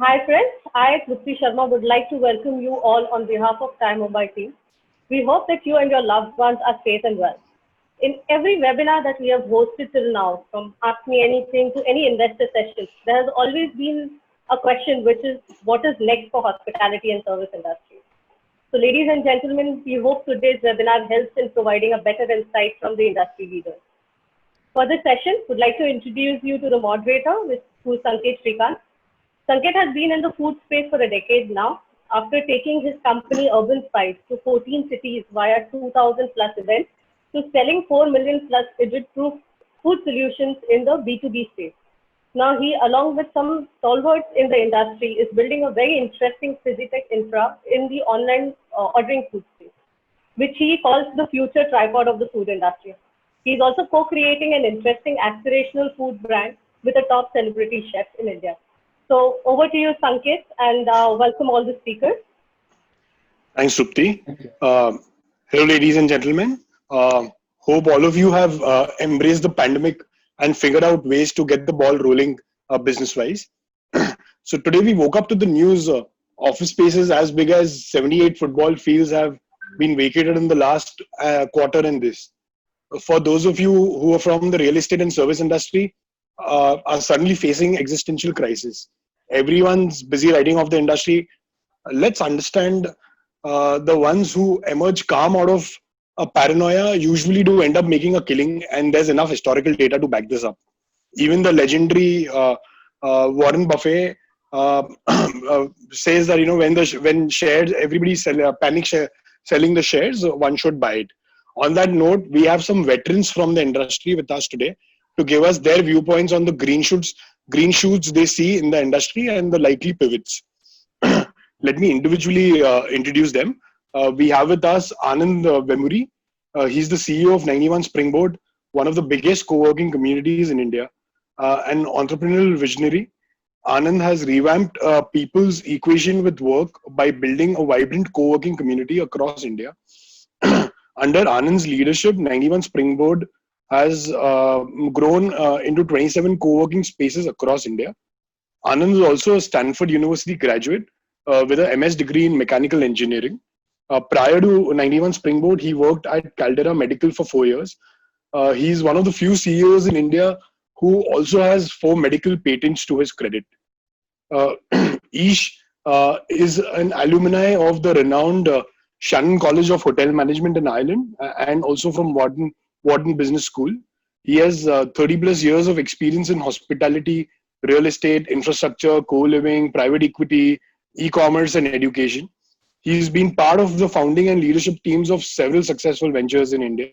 Hi friends, I, Trupti Sharma, would like to welcome you all on behalf of TiE Mumbai team. We hope that you and your loved ones are safe and well. In every webinar that we have hosted till now, from Ask Me Anything to any investor sessions, there has always been a question which is what is next for hospitality and service industry. So ladies and gentlemen, we hope today's webinar helps in providing a better insight from the industry leaders. For this session, would like to introduce you to the moderator, who is Sanket Shrikanth. Sanket has been in the food space for a decade now. After taking his company Urbanspice to 14 cities via 2,000 plus events to selling 4 million plus digit-proof food solutions in the B2B space. Now he, along with some stalwarts in the industry, is building a very interesting physical infra in the online ordering food space, which he calls the future tripod of the food industry. He is also co-creating an interesting aspirational food brand with a top celebrity chef in India. So over to you, Sanket, and welcome all the speakers. Thanks, Trupti. Hello, ladies and gentlemen. Hope all of you have embraced the pandemic and figured out ways to get the ball rolling business-wise. So today we woke up to the news office spaces as big as 78 football fields have been vacated in the last quarter in this. For those of you who are from the real estate and service industry, are suddenly facing existential crisis. Everyone's busy writing off the industry. Let's understand the ones who emerge calm out of a paranoia usually do end up making a killing, and there's enough historical data to back this up. Even the legendary Warren Buffett says that when shares everybody selling the shares, one should buy it. On that note, we have some veterans from the industry with us today to give us their viewpoints on the green shoots they see in the industry and the likely pivots. Let me individually introduce them. We have with us Anand Vemuri. He's the CEO of 91 Springboard, one of the biggest co-working communities in India. An entrepreneurial visionary, Anand has revamped people's equation with work by building a vibrant co-working community across India. Under Anand's leadership, 91 Springboard has grown into 27 co-working spaces across India. Anand is also a Stanford University graduate with a MS degree in mechanical engineering. Prior to 91 Springboard, he worked at Caldera Medical for 4 years. He's one of the few CEOs in India who also has 4 medical patents to his credit. Ish is an alumni of the renowned Shannon College of Hotel Management in Ireland and also from Wharton Business School. He has 30 plus years of experience in hospitality, real estate, infrastructure, co-living, private equity, e-commerce and education. He's been part of the founding and leadership teams of several successful ventures in India.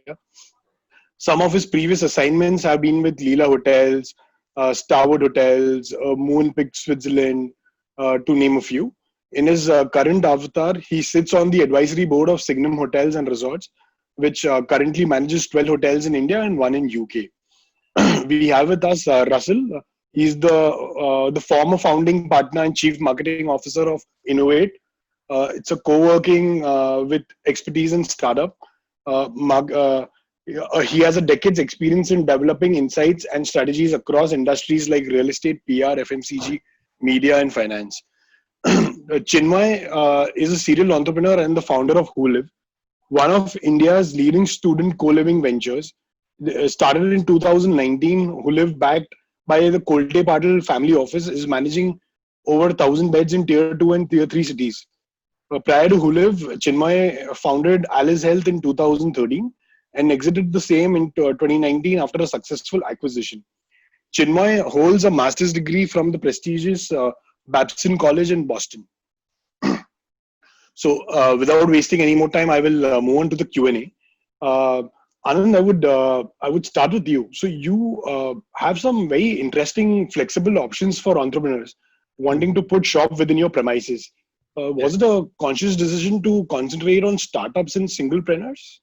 Some of his previous assignments have been with Leela Hotels, Stayabode Hotels, Moonpig Switzerland, to name a few. In his current avatar, he sits on the advisory board of Signum Hotels and Resorts, which currently manages 12 hotels in India and 1 in UK. We have with us Russel. He's the former founding partner and chief marketing officer of Innovate. It's a co-working with expertise in startup. He has a decade's experience in developing insights and strategies across industries like real estate, PR, FMCG, media, and finance. Chinmoy is a serial entrepreneur and the founder of hooLiv, one of India's leading student co-living ventures. Started in 2019, hooLiv, backed by the Kolte Patil family office, is managing over 1,000 beds in tier 2 and tier 3 cities. Prior to hooLiv, Chinmoy founded Alice Health in 2013 and exited the same in 2019 after a successful acquisition. Chinmoy holds a master's degree from the prestigious Babson College in Boston. So without wasting any more time, I will move on to the Q&A. Anand, I would start with you. So you have some very interesting flexible options for entrepreneurs wanting to put shop within your premises. Was it a conscious decision to concentrate on startups and singlepreneurs?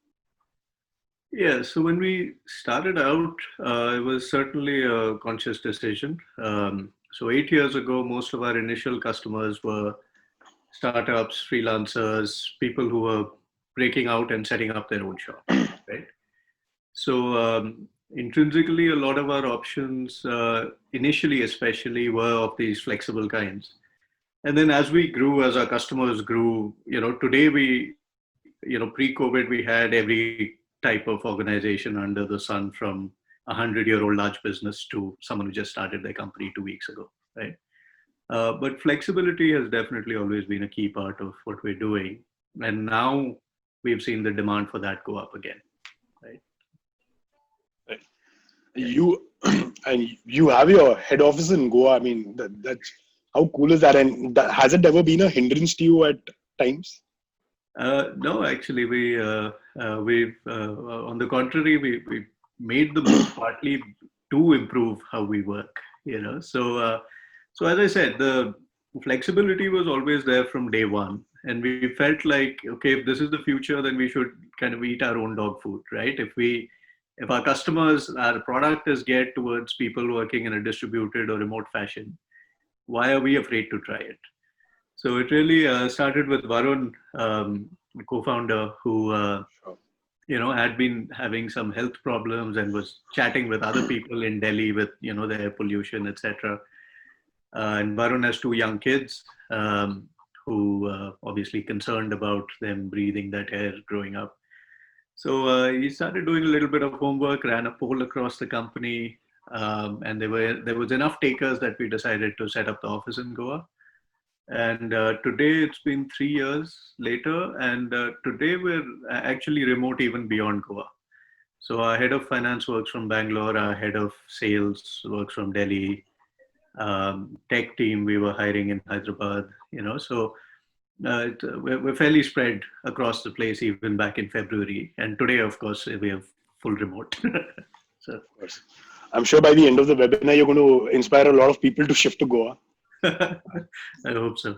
Yeah, so when we started out, it was certainly a conscious decision. So 8 years ago, most of our initial customers were startups, freelancers, people who were breaking out and setting up their own shop, right? So intrinsically, a lot of our options, initially especially, were of these flexible kinds. And then as we grew, as our customers grew, today pre-COVID, we had every type of organization under the sun, from a 100-year-old large business to someone who just started their company 2 weeks ago, right? But flexibility has definitely always been a key part of what we're doing. And now we've seen the demand for that go up again, right? You and you have your head office in Goa. I mean, that's how cool is that? And has it ever been a hindrance to you at times? No, actually, we've on the contrary, we made the move partly to improve how we work. So as I said, the flexibility was always there from day one, and we felt like, okay, if this is the future, then we should kind of eat our own dog food, right? If our customers, our product is geared towards people working in a distributed or remote fashion, why are we afraid to try it? So it really started with Varun, the co-founder, who had been having some health problems and was chatting with other people in Delhi with the air pollution, etc. And Varun has 2 young kids who obviously concerned about them breathing that air growing up. So he started doing a little bit of homework, ran a poll across the company, and there was enough takers that we decided to set up the office in Goa. And today it's been 3 years later, and today we're actually remote even beyond Goa. So our head of finance works from Bangalore, our head of sales works from Delhi, tech team we were hiring in Hyderabad, so we're fairly spread across the place even back in February. And today, of course, we have full remote. So, of course. I'm sure by the end of the webinar, you're going to inspire a lot of people to shift to Goa. I hope so.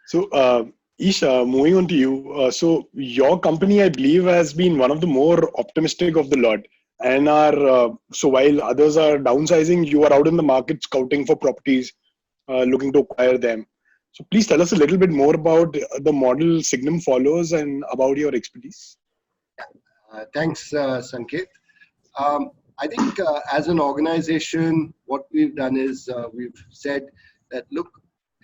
So, Isha, moving on to you. So your company, I believe, has been one of the more optimistic of the lot. And so while others are downsizing, you are out in the market scouting for properties, looking to acquire them. So please tell us a little bit more about the model Signum follows and about your expertise. Thanks, Sanket. I think as an organization, what we've done is we've said that, look,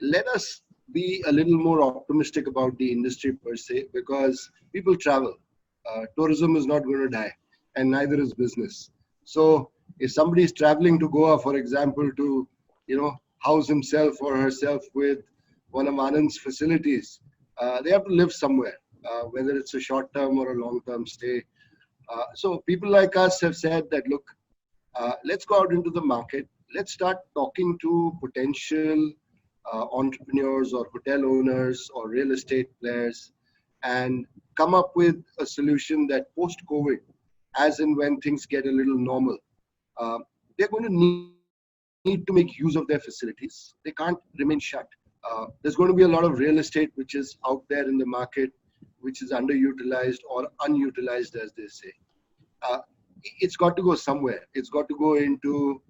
let us be a little more optimistic about the industry per se, because people travel. Tourism is not going to die, and neither is business. So if somebody is traveling to Goa, for example, to house himself or herself with one of Anand's facilities, they have to live somewhere, whether it's a short-term or a long-term stay. So people like us have said that, look, let's go out into the market. Let's start talking to potential entrepreneurs or hotel owners or real estate players and come up with a solution that post-COVID, as and when things get a little normal, they're going to need to make use of their facilities. They can't remain shut. There's going to be a lot of real estate which is out there in the market, which is underutilized or unutilized, as they say. It's got to go somewhere. It's got to go into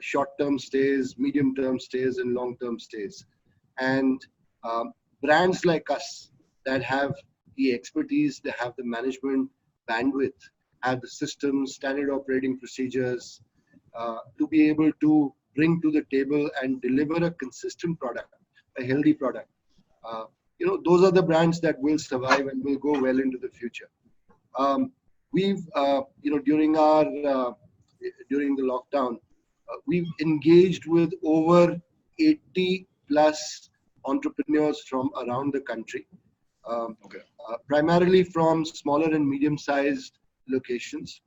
short-term stays, medium-term stays, and long-term stays. And brands like us that have the expertise, they have the management bandwidth, have the systems, standard operating procedures to be able to bring to the table and deliver a consistent product, a healthy product. Those are the brands that will survive and will go well into the future. We've, during the lockdown, we've engaged with over 80 plus entrepreneurs from around the country, primarily from smaller and medium-sized locations,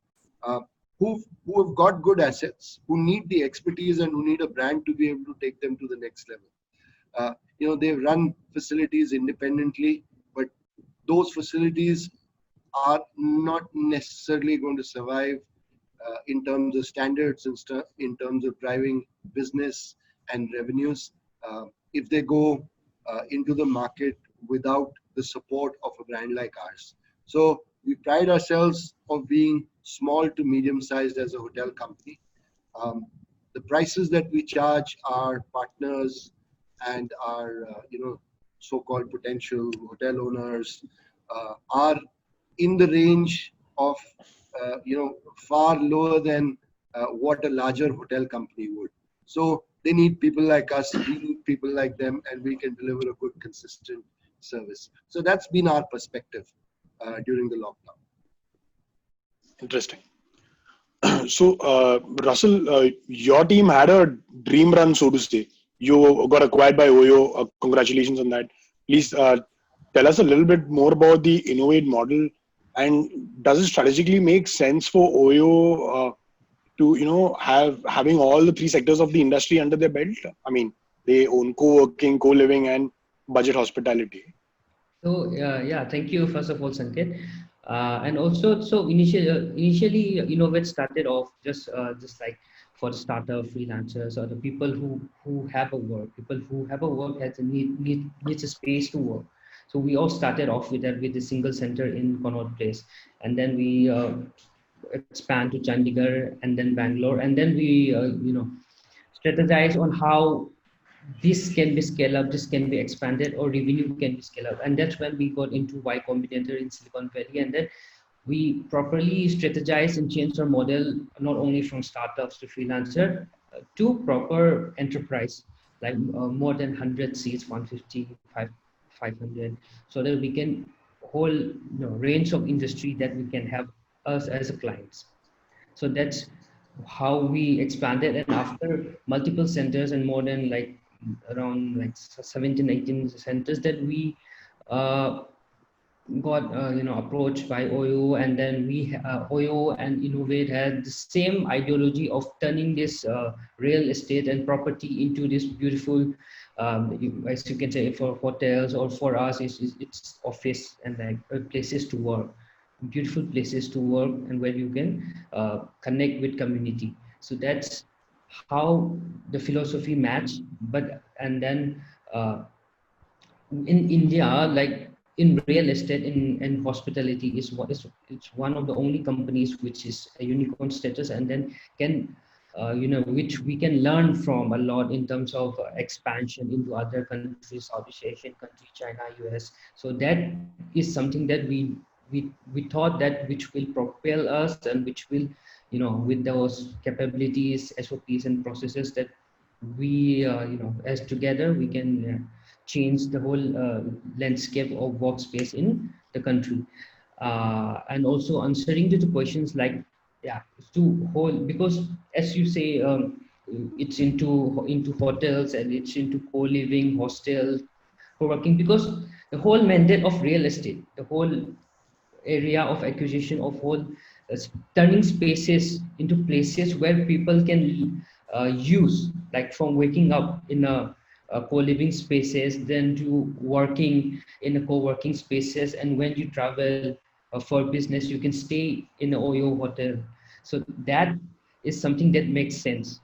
who have got good assets, who need the expertise and who need a brand to be able to take them to the next level. They run facilities independently, but those facilities are not necessarily going to survive in terms of standards and stuff, in terms of driving business and revenues, if they go into the market without the support of a brand like ours. So we pride ourselves of being small to medium-sized as a hotel company. The prices that we charge our partners and our so-called potential hotel owners are in the range of far lower than what a larger hotel company would. So they need people like us, we need people like them, and we can deliver a good, consistent service. So that's been our perspective during the lockdown. Interesting. So, Russell, your team had a dream run, so to say. You got acquired by Oyo. Congratulations on that. Please tell us a little bit more about the Innovate model, and does it strategically make sense for Oyo to having all the three sectors of the industry under their belt? I mean, they own co-working, co-living, and budget hospitality. So yeah, thank you first of all, Sanket. And also, so initially, Innovate started off just like for the starter freelancers or the people who have a work. People who have a work has a needs a space to work. So we all started off with that with a single center in Connaught Place, and then we expand to Chandigarh and then Bangalore, and then we strategize on how this can be scaled up, this can be expanded, or revenue can be scaled up. And that's when we got into Y Combinator in Silicon Valley. And then we properly strategize and change our model, not only from startups to freelancer to proper enterprise, like more than 100 seats, 150, 500, so that we can whole range of industry that we can have us as a clients. So that's how we expanded. And after multiple centers and more than like around like 17, 18 centers that we uh, got approached by Oyo, and then we Oyo and Innovate had the same ideology of turning this real estate and property into this beautiful, as you can say, for hotels, or for us it's office and like places to work, beautiful places to work, and where you can connect with community. So that's how the philosophy match. But and then in India, like in real estate and hospitality is what is it's one of the only companies which is a unicorn status, and then can which we can learn from a lot in terms of expansion into other countries, Southeast Asian countries, China, US. So that is something that we thought that which will propel us, and which will with those capabilities, SOPs and processes, that we as together we can change the whole landscape of workspace in the country. And also answering to the questions like, yeah, to whole, because as you say, it's into hotels, and it's into co-living, hostel, co-working, because the whole mandate of real estate, the whole area of acquisition of whole turning spaces into places where people can use, like from waking up in a co-living spaces, then to working in a co-working spaces, and when you travel for business, you can stay in an Oyo hotel. So that is something that makes sense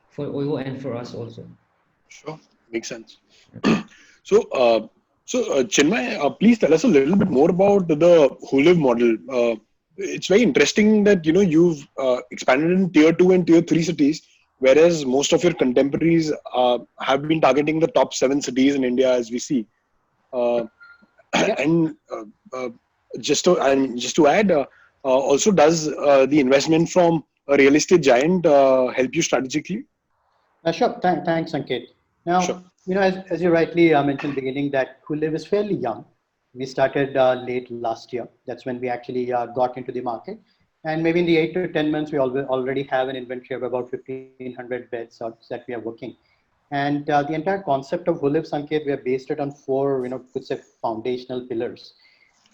for Oyo and for us also. Sure, makes sense. So, Chinmay, please tell us a little bit more about the hooLiv model. It's very interesting that you've expanded in tier 2 and tier 3 cities, whereas most of your contemporaries have been targeting the top 7 cities in India, as we see. And just to add, also does the investment from a real estate giant help you strategically? Sure. Thanks, Sanket. Now, Sure. as you rightly mentioned beginning, that hooLiv is fairly young. We started late last year. That's when we actually got into the market. And maybe in the 8 to 10 months, we already have an inventory of about 1,500 beds that we are working. And the entire concept of hooLiv, Sanket, we have based it on 4, foundational pillars.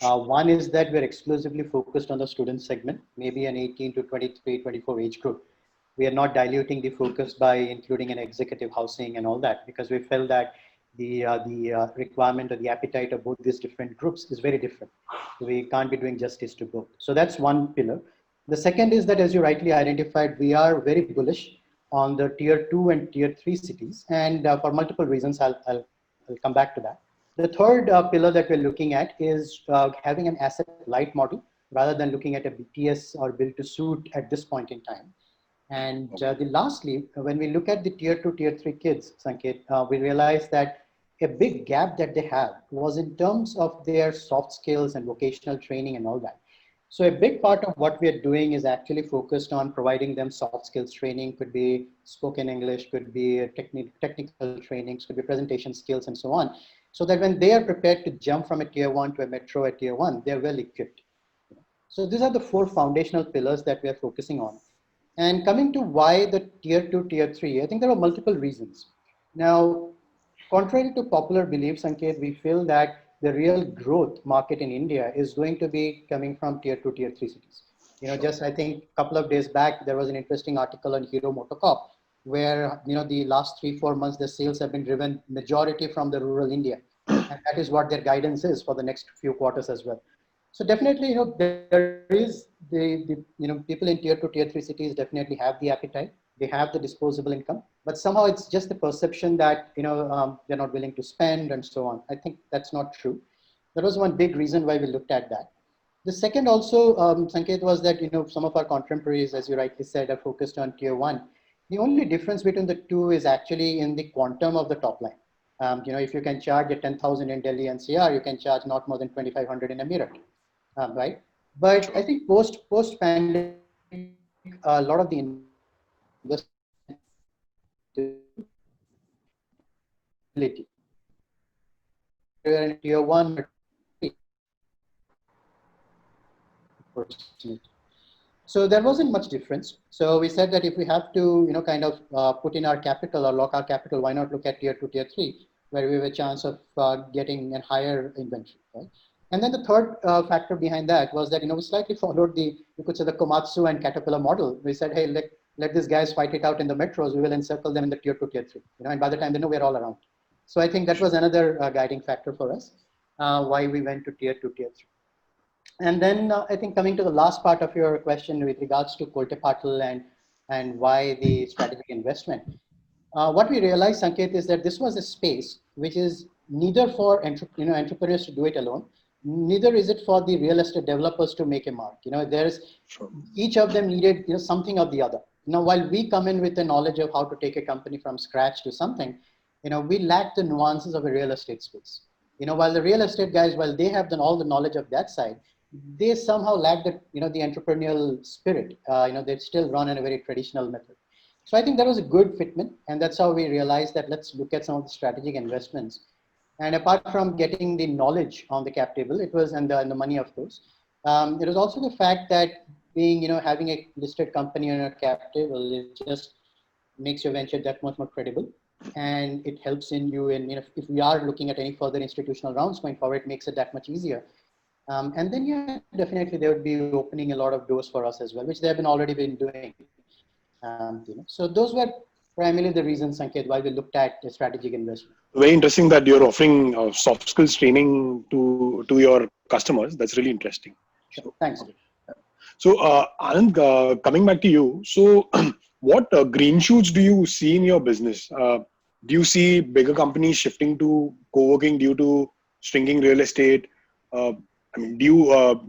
One is that we're exclusively focused on the student segment, maybe an 18 to 23, 24 age group. We are not diluting the focus by including an executive housing and all that, because we felt that the requirement or the appetite of both these different groups is very different. So we can't be doing justice to both. So that's one pillar. The second is that, as you rightly identified, we are very bullish on the tier 2 and tier 3 cities, and for multiple reasons, I'll come back to that. The third pillar that we're looking at is having an asset light model rather than looking at a BTS or build to suit at this point in time. And lastly, when we look at the tier 2, tier 3 kids, Sanket, we realize that a big gap that they have was in terms of their soft skills and vocational training and all that. So a big part of what we are doing is actually focused on providing them soft skills training, could be spoken English, could be technical trainings, could be presentation skills and so on. So that when they are prepared to jump from a tier 1 to a metro at tier 1, they're well equipped. So these are the 4 foundational pillars that we are focusing on. And coming to why the tier 2, tier 3, I think there are multiple reasons. Now, contrary to popular belief, Sanket, we feel that the real growth market in India is going to be coming from tier 2, tier 3 cities. Just I think a couple of days back, there was an interesting article on Hero Motocorp where, the last 3-4 months, the sales have been driven majority from the rural India. And that is what their guidance is for the next few quarters as well. So definitely, there is people in tier 2, tier 3 cities definitely have the appetite. They have the disposable income, but somehow it's just the perception that, they're not willing to spend and so on. I think that's not true. That was one big reason why we looked at that. The second also, Sanket, was that, some of our contemporaries, as you rightly said, are focused on tier 1. The only difference between the two is actually in the quantum of the top line. If you can charge at 10,000 in Delhi NCR, you can charge not more than 2,500 in a Meerut. Right? But I think post-pandemic, a lot of the investment in tier 1 or 3. So there wasn't much difference. So we said that if we have to, kind of put in our capital or lock our capital, why not look at tier 2, tier 3, where we have a chance of getting a higher inventory, right? And then the third factor behind that was that, we slightly followed you could say the Komatsu and Caterpillar model. We said, hey, let these guys fight it out in the metros. We will encircle them in the tier 2, tier 3, and by the time they know, we're all around. So I think that was another guiding factor for us, why we went to tier 2, tier 3. And then I think coming to the last part of your question with regards to Koltepatal and why the strategic investment, what we realized, Sanket, is that this was a space which is neither for entrepreneurs to do it alone, neither is it for the real estate developers to make a mark. Each of them needed something of the other. While we come in with the knowledge of how to take a company from scratch to something, we lack the nuances of a real estate space. While the real estate guys, while they have all the knowledge of that side, they somehow lack the the entrepreneurial spirit. They still run in a very traditional method. So I think that was a good fitment, and that's how we realized that let's look at some of the strategic investments. And apart from getting the knowledge on the cap table, it was and the money, of course. It was also the fact that being having a listed company on a cap table, it just makes your venture that much more credible, and it helps in you. And if we are looking at any further institutional rounds going forward, it makes it that much easier. And then definitely they would be opening a lot of doors for us as well, which they have already been doing. So those were primarily the reasons, Sanket, why we looked at the strategic investment. Very interesting that you're offering soft skills training to your customers. That's really interesting. Sure. Thanks. So Anand, coming back to you. So what green shoots do you see in your business? Do you see bigger companies shifting to co-working due to shrinking real estate? Do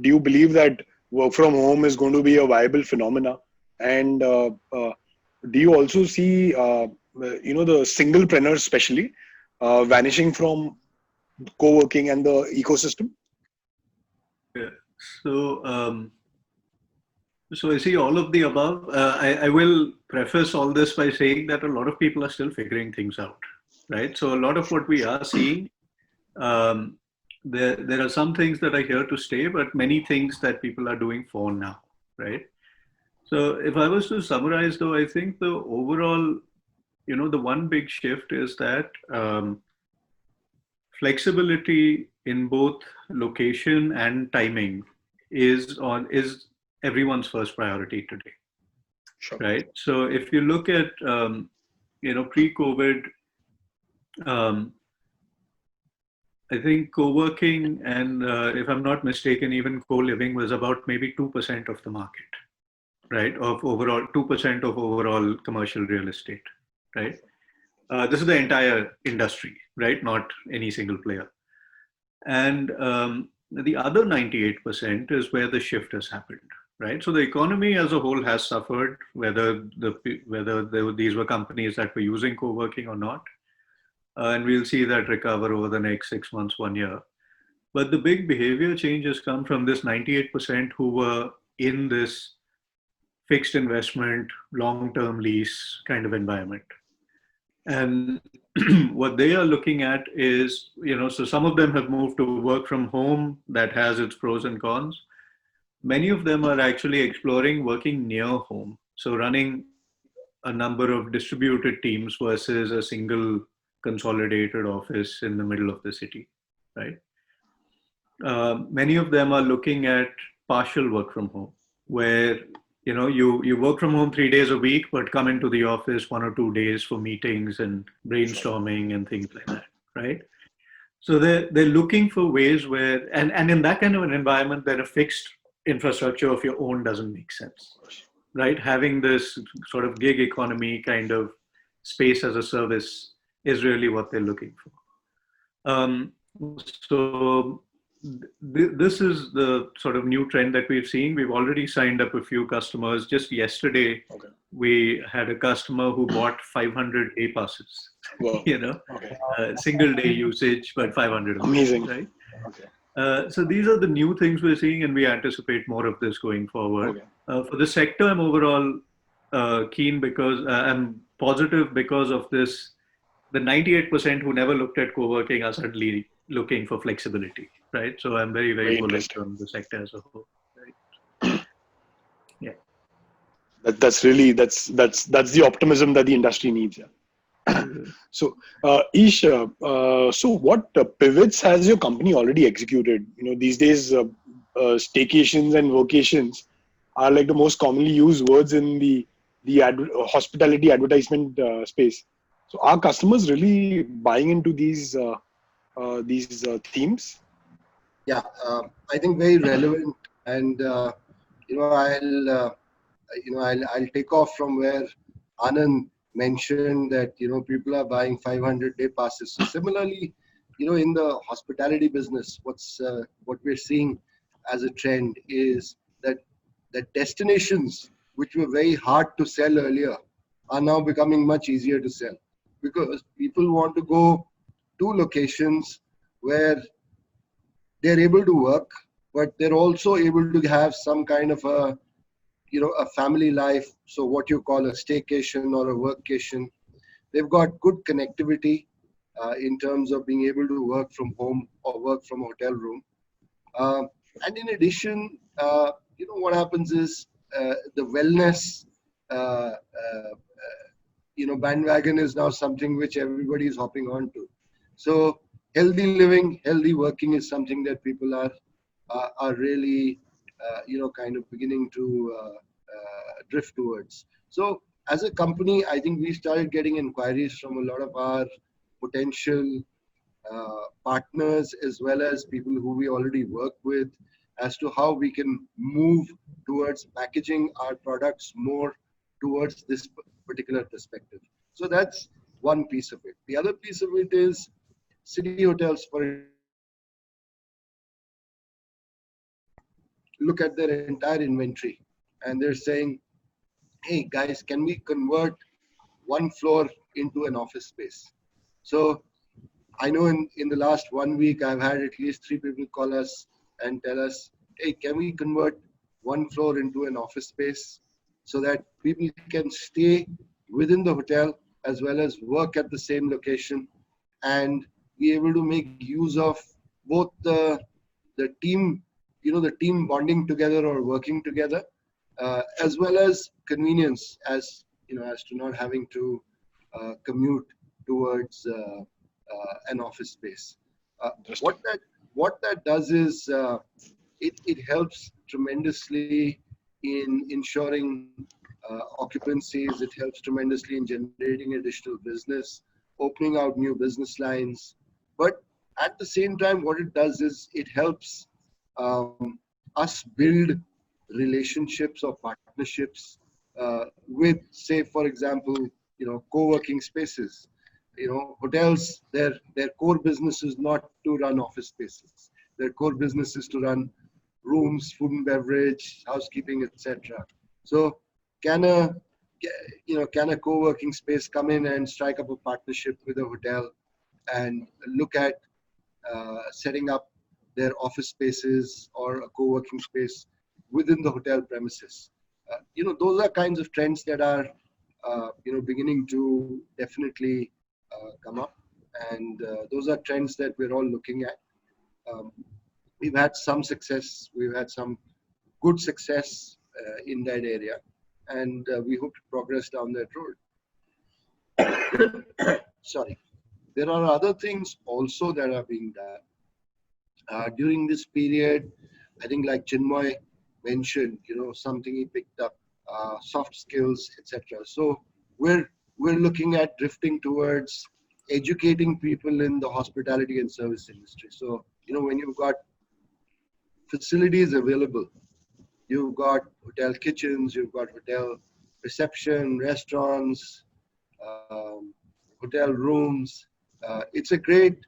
you believe that work from home is going to be a viable phenomena? And do you also see, the singlepreneurs especially vanishing from co-working and the ecosystem? Yeah. So I see all of the above. I will preface all this by saying that a lot of people are still figuring things out, right? So a lot of what we are seeing, there are some things that are here to stay, but many things that people are doing for now, right? So if I was to summarize, though, I think the overall, the one big shift is that flexibility in both location and timing is everyone's first priority today. Sure. Right? So if you look at, pre-COVID, I think co-working and, if I'm not mistaken, even co-living was about maybe 2% of the market, right? Of overall, 2% of overall commercial real estate, right? This is the entire industry, right? Not any single player. And the other 98% is where the shift has happened, right? So the economy as a whole has suffered, whether these were companies that were using co-working or not. And we'll see that recover over the next 6 months, 1 year. But the big behavior change has come from this 98% who were in this fixed investment, long-term lease kind of environment. And what they are looking at is, so some of them have moved to work from home. That has its pros and cons. Many of them are actually exploring working near home. So running a number of distributed teams versus a single consolidated office in the middle of the city, right? Many of them are looking at partial work from home, where you work from home 3 days a week, but come into the office 1 or 2 days for meetings and brainstorming and things like that, right? So they're looking for ways where, and in that kind of an environment, that a fixed infrastructure of your own doesn't make sense, right? Having this sort of gig economy kind of space as a service is really what they're looking for. So this is the sort of new trend that we've seen. We've already signed up a few customers. Just yesterday, we had a customer who bought 500 day passes. Wow. Single day usage, but 500. Amazing. Right? Okay. So these are the new things we're seeing, and we anticipate more of this going forward. For the sector, I'm overall keen because I'm positive because of this. The 98% who never looked at co-working are suddenly looking for flexibility, right? So I'm very, very bullish on the sector as a whole. Right? Yeah. That's the optimism that the industry needs. Yeah. So, Ish, so what pivots has your company already executed? These days, staycations and vocations are like the most commonly used words in the hospitality advertisement space. So, are customers really buying into these themes? Yeah, I think very relevant, and I'll take off from where Anand mentioned that people are buying 500 day passes. So similarly, in the hospitality business, what we're seeing as a trend is that destinations which were very hard to sell earlier are now becoming much easier to sell, because people want to go to locations where they're able to work, but they're also able to have some kind of a family life. So what you call a staycation or a workcation. They've got good connectivity in terms of being able to work from home or work from a hotel room. And in addition, what happens is the wellness bandwagon is now something which everybody is hopping on to. So healthy living, healthy working is something that people are really kind of beginning to drift towards. So as a company, I think we started getting inquiries from a lot of our potential partners, as well as people who we already work with, as to how we can move towards packaging our products more towards this particular perspective. So that's one piece of it. The other piece of it is city hotels, for look at their entire inventory, and they're saying, hey guys, can we convert one floor into an office space? So I know in the last 1 week, I've had at least 3 people call us and tell us, hey, can we convert one floor into an office space so that people can stay within the hotel as well as work at the same location, and be able to make use of both the team, the team bonding together or working together, as well as convenience, as to not having to commute towards an office space. What that does is it helps tremendously in ensuring occupancies. It helps tremendously in generating additional business, opening out new business lines. But at the same time, what it does is it helps us build relationships or partnerships with, say, for example, co-working spaces. Hotels, their core business is not to run office spaces. Their core business is to run rooms, food and beverage, housekeeping, etc. So can a co-working space come in and strike up a partnership with a hotel and look at setting up their office spaces or a co-working space within the hotel premises. Those are kinds of trends that are, beginning to definitely come up. And those are trends that we're all looking at. We've had some success. We've had some good success in that area. And we hope to progress down that road. Sorry. There are other things also that are being done. During this period, I think like Chinmoy mentioned, something he picked up, soft skills, etc. So we're looking at drifting towards educating people in the hospitality and service industry. So, when you've got facilities available, you've got hotel kitchens, you've got hotel reception, restaurants, hotel rooms. It's a great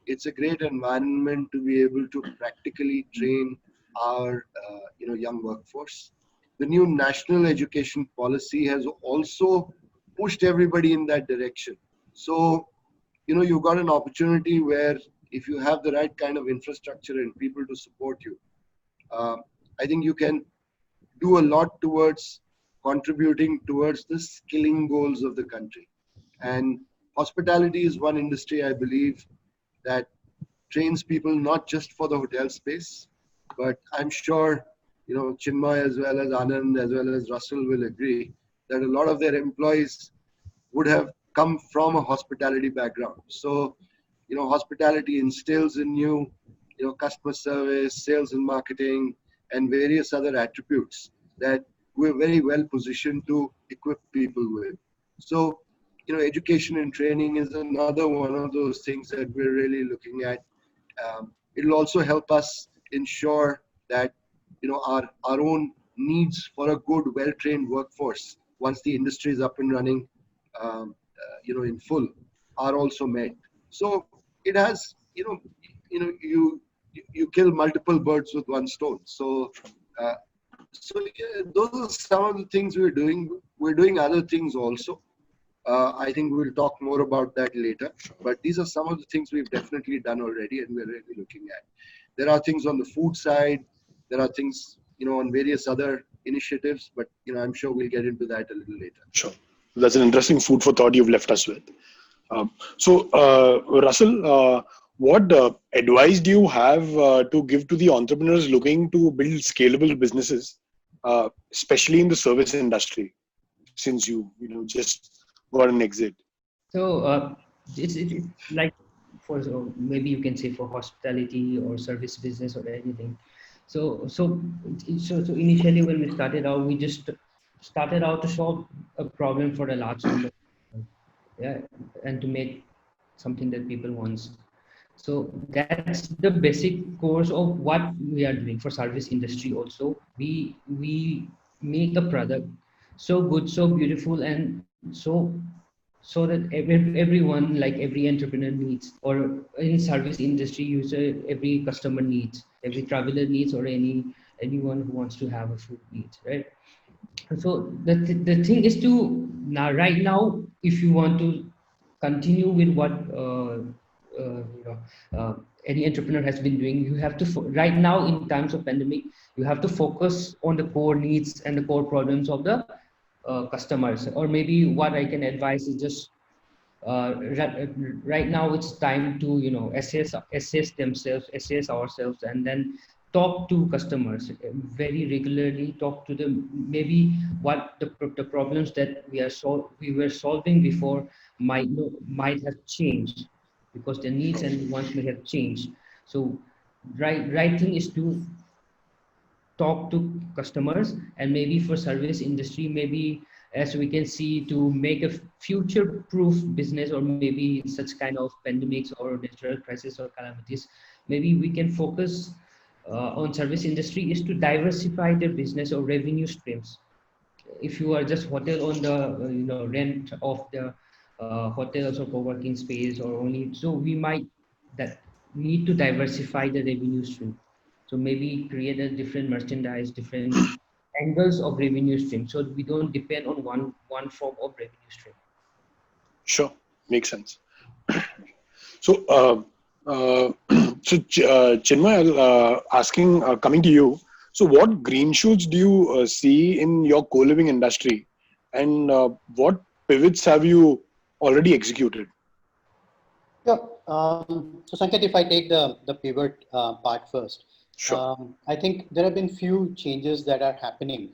environment to be able to practically train our young workforce. The new national education policy has also pushed everybody in that direction. So you've got an opportunity where if you have the right kind of infrastructure and people to support you, I think you can do a lot towards contributing towards the skilling goals of the country. And hospitality is one industry, I believe, that trains people not just for the hotel space, but I'm sure, Chinmoy as well as Anand as well as Russell will agree that a lot of their employees would have come from a hospitality background. So, hospitality instills in you, customer service, sales and marketing, and various other attributes that we're very well positioned to equip people with. So, education and training is another one of those things that we're really looking at. It'll also help us ensure that, our own needs for a good, well-trained workforce, once the industry is up and running, in full, are also met. So it has, you kill multiple birds with one stone. So, those are some of the things we're doing. We're doing other things also. I think we'll talk more about that later. But these are some of the things we've definitely done already and we're really looking at. There are things on the food side. There are things, on various other initiatives. But, I'm sure we'll get into that a little later. Sure. That's an interesting food for thought you've left us with. Russell, what advice do you have to give to the entrepreneurs looking to build scalable businesses, especially in the service industry, since you just got an exit? So it's like maybe you can say for hospitality or service business or anything. So initially when we started out, we just started out to solve a problem for a large number of people, yeah, and to make something that people want. So that's the basic course of what we are doing for service industry. Also, we make a product so good, so beautiful, and so that everyone, like every entrepreneur needs, or in service industry user, every customer needs, every traveler needs, or anyone who wants to have a food needs, right? So the thing is to now, right now, if you want to continue with what any entrepreneur has been doing, you have to right now in times of pandemic, you have to focus on the core needs and the core problems of the customers. Or maybe what I can advise is just right now it's time to assess themselves, assess ourselves, and then talk to customers very regularly. Talk to them, maybe what the problems that we were solving before might have changed, because the needs and wants may have changed. So right thing is to talk to customers. And maybe for service industry, maybe as we can see, to make a future proof business, or maybe such kind of pandemics or natural crisis or calamities, maybe we can focus on service industry is to diversify their business or revenue streams. If you are just hotel on the rent of the hotels or co-working space, or only, so we might that need to diversify the revenue stream. So maybe create a different merchandise, different angles of revenue stream, so we don't depend on one form of revenue stream. Sure, makes sense. So Chinmoy, coming to you. So, what green shoots do you see in your co-living industry, and what pivots have you already executed? Yeah. So Sanket, if I take the pivot part first, Sure. I think there have been few changes that are happening,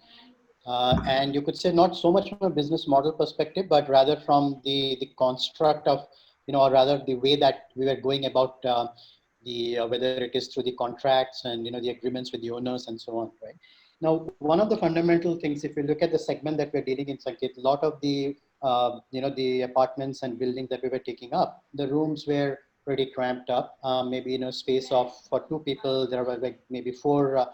and you could say not so much from a business model perspective, but rather from the construct of, or rather the way that we were going about the whether it is through the contracts and the agreements with the owners and so on, right? Now, one of the fundamental things, if you look at the segment that we're dealing in, Sanket, a lot of the apartments and buildings that we were taking up, the rooms were pretty cramped up. Maybe space of for two people, there were like maybe four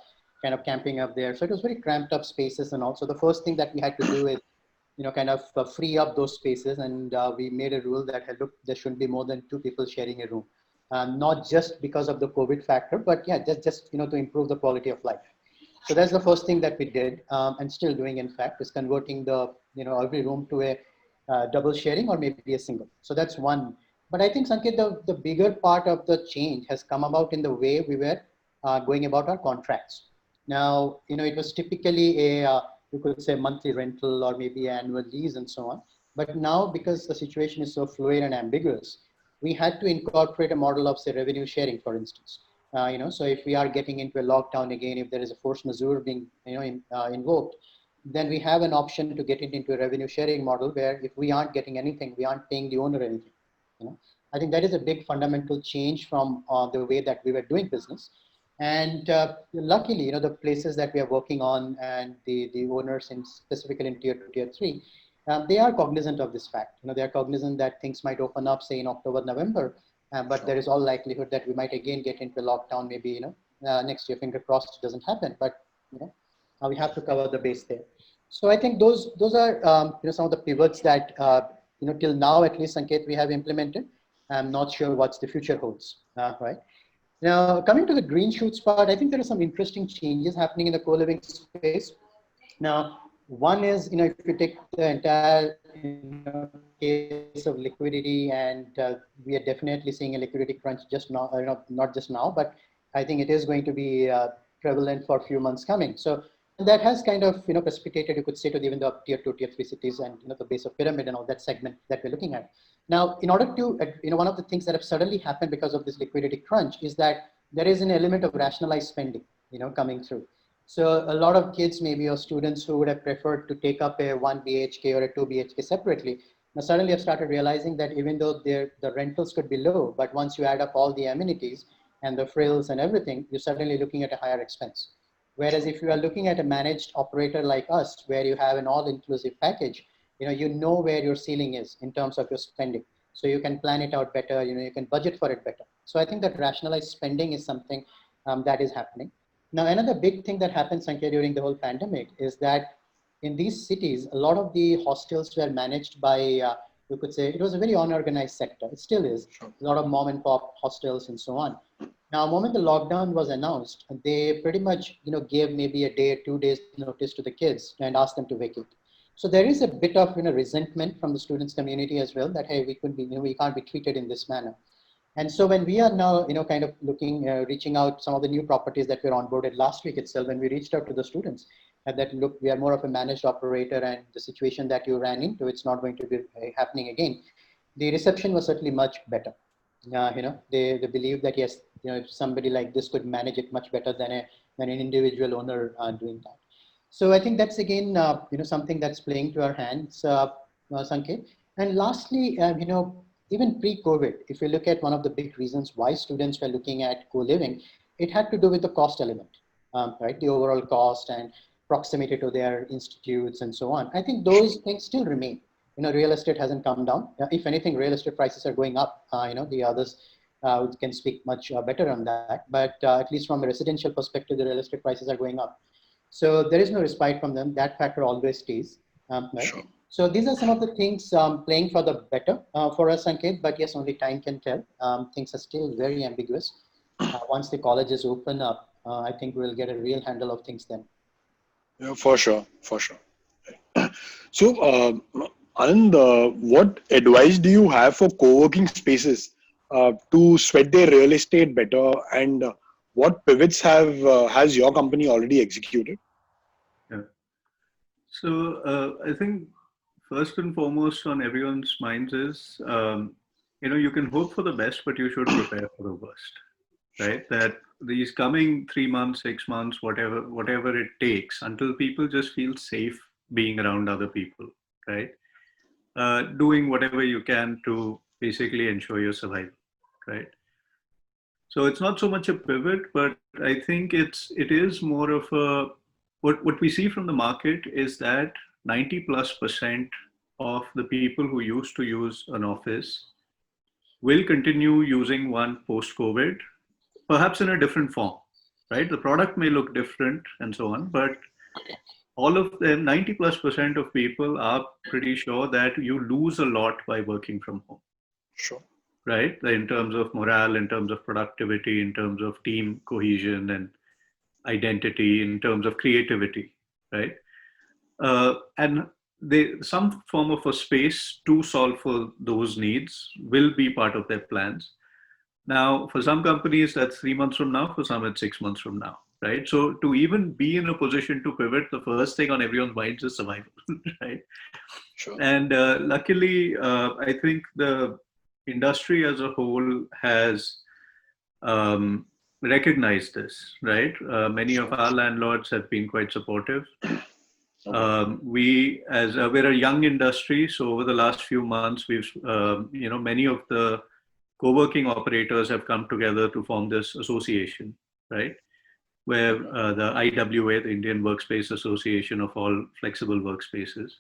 kind of camping up there. So it was very cramped up spaces, and also the first thing that we had to do is kind of free up those spaces, and we made a rule that hey, look, there shouldn't be more than two people sharing a room, not just because of the COVID factor, but yeah, just to improve the quality of life. So that's the first thing that we did, and still doing, in fact, is converting the every room to a double sharing or maybe a single. So that's one. But I think, Sanket, the bigger part of the change has come about in the way we were going about our contracts. Now, it was typically a you could say monthly rental or maybe annual lease and so on. But now, because the situation is so fluid and ambiguous, we had to incorporate a model of say revenue sharing, for instance. So if we are getting into a lockdown again, if there is a force majeure being invoked, then we have an option to get it into a revenue sharing model where if we aren't getting anything, we aren't paying the owner anything. I think that is a big fundamental change from the way that we were doing business. And luckily, the places that we are working on and the owners in specifically in tier 2, tier 3, they are cognizant of this fact. They are cognizant that things might open up, say in October, November, but Sure. there is all likelihood that we might again get into lockdown. Maybe next year, finger crossed, it doesn't happen. But we have to cover the base there. So I think those are some of the pivots that till now at least, Sanket, we have implemented. I'm not sure what the future holds. Right. Now, coming to the green shoots part, I think there are some interesting changes happening in the co-living space. Now, one is, if you take the entire case of liquidity, and we are definitely seeing a liquidity crunch just now, not just now, but I think it is going to be prevalent for a few months coming. So that has kind of, precipitated, you could say, to even the tier 2, tier 3 cities and, the base of pyramid and all that segment that we're looking at. Now, in order to, one of the things that have suddenly happened because of this liquidity crunch is that there is an element of rationalized spending, coming through. So a lot of kids maybe or students who would have preferred to take up a 1 BHK or a 2 BHK separately, now suddenly have started realizing that even though the rentals could be low, but once you add up all the amenities and the frills and everything, you're suddenly looking at a higher expense. Whereas if you are looking at a managed operator like us, where you have an all-inclusive package, you know where your ceiling is in terms of your spending. So you can plan it out better, you can budget for it better. So I think that rationalized spending is something that is happening. Now, another big thing that happened, Sanket, during the whole pandemic is that in these cities, a lot of the hostels were managed by, you could say, it was a very unorganized sector. It still is. Sure. A lot of mom and pop hostels and so on. Now, the moment the lockdown was announced, they pretty much, gave maybe a day, 2 days notice to the kids and asked them to vacate. So there is a bit of, resentment from the students community as well that, hey, we couldn't be, we can't be treated in this manner. And so when we are now, kind of looking, reaching out some of the new properties that were onboarded last week itself, when we reached out to the students that look, we are more of a managed operator and the situation that you ran into, it's not going to be happening again. The reception was certainly much better. They believe that, yes, if somebody like this could manage it much better than an individual owner doing that. So I think that's again, something that's playing to our hands, Sanket. And lastly, even pre-COVID, if you look at one of the big reasons why students were looking at co-living, it had to do with the cost element, right? The overall cost and proximity to their institutes and so on. I think those things still remain. Real estate hasn't come down. If anything, real estate prices are going up. The others can speak much better on that. But at least from a residential perspective, the real estate prices are going up. So there is no respite from them. That factor always stays. Right? Sure. So these are some of the things playing for the better for us, Sanket. But yes, only time can tell. Things are still very ambiguous. Once the colleges open up, I think we'll get a real handle of things then. Yeah, for sure, for sure. So, Anand, what advice do you have for co-working spaces to sweat their real estate better, and what pivots has your company already executed? Yeah. So I think first and foremost on everyone's minds is, you can hope for the best, but you should prepare for the worst, right? That these coming 3 months, 6 months, whatever it takes, until people just feel safe being around other people, right? Doing whatever you can to basically ensure your survival, right? So it's not so much a pivot, but I think it is more of a, what we see from the market is that 90+% of the people who used to use an office will continue using one post-COVID, perhaps in a different form, right? The product may look different and so on, but all of them, 90+% of people are pretty sure that you lose a lot by working from home. Sure. Right? In terms of morale, in terms of productivity, in terms of team cohesion and identity, in terms of creativity, right? And some form of a space to solve for those needs will be part of their plans. Now, for some companies, that's 3 months from now. For some, it's 6 months from now, right? So to even be in a position to pivot, the first thing on everyone's minds is survival, right? Sure. And luckily, I think the industry as a whole has recognized this, right? Many of our landlords have been quite supportive. We're a young industry, so over the last few months, we've, many of the co-working operators have come together to form this association, right? Where the IWA, the Indian Workspace Association of all flexible workspaces.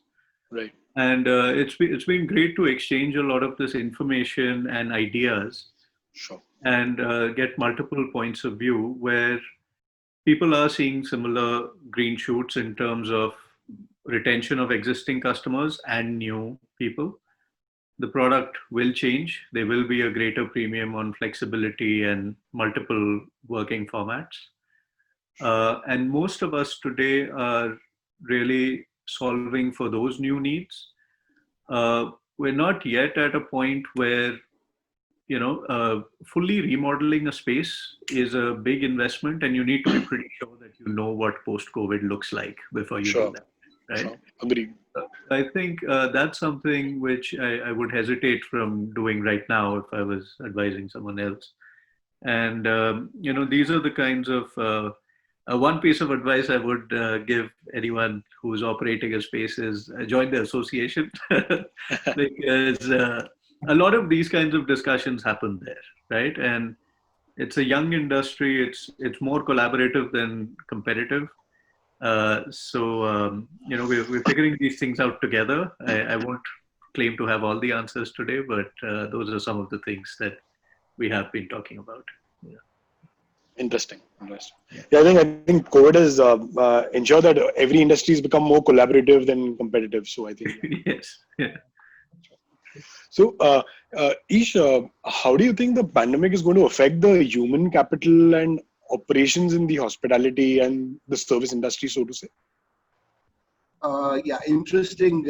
Right. And it's been great to exchange a lot of this information and ideas. Sure. And get multiple points of view where people are seeing similar green shoots in terms of retention of existing customers and new people. The product will change. There will be a greater premium on flexibility and multiple working formats. And most of us today are really solving for those new needs. We're not yet at a point where, fully remodeling a space is a big investment, and you need to be pretty sure that you know what post-COVID looks like before you do that, right? Sure. Agreed. I think that's something which I would hesitate from doing right now if I was advising someone else. And, these are the kinds of, one piece of advice I would give anyone who's operating a space is join the association because a lot of these kinds of discussions happen there, right? And it's a young industry. It's more collaborative than competitive. We're figuring these things out together. I won't claim to have all the answers today, but those are some of the things that we have been talking about. Yeah. Interesting. Yeah, I think COVID has ensured that every industry has become more collaborative than competitive. So I think. Yes. Yeah. So, Ish, how do you think the pandemic is going to affect the human capital and operations in the hospitality and the service industry, so to say? Yeah, interesting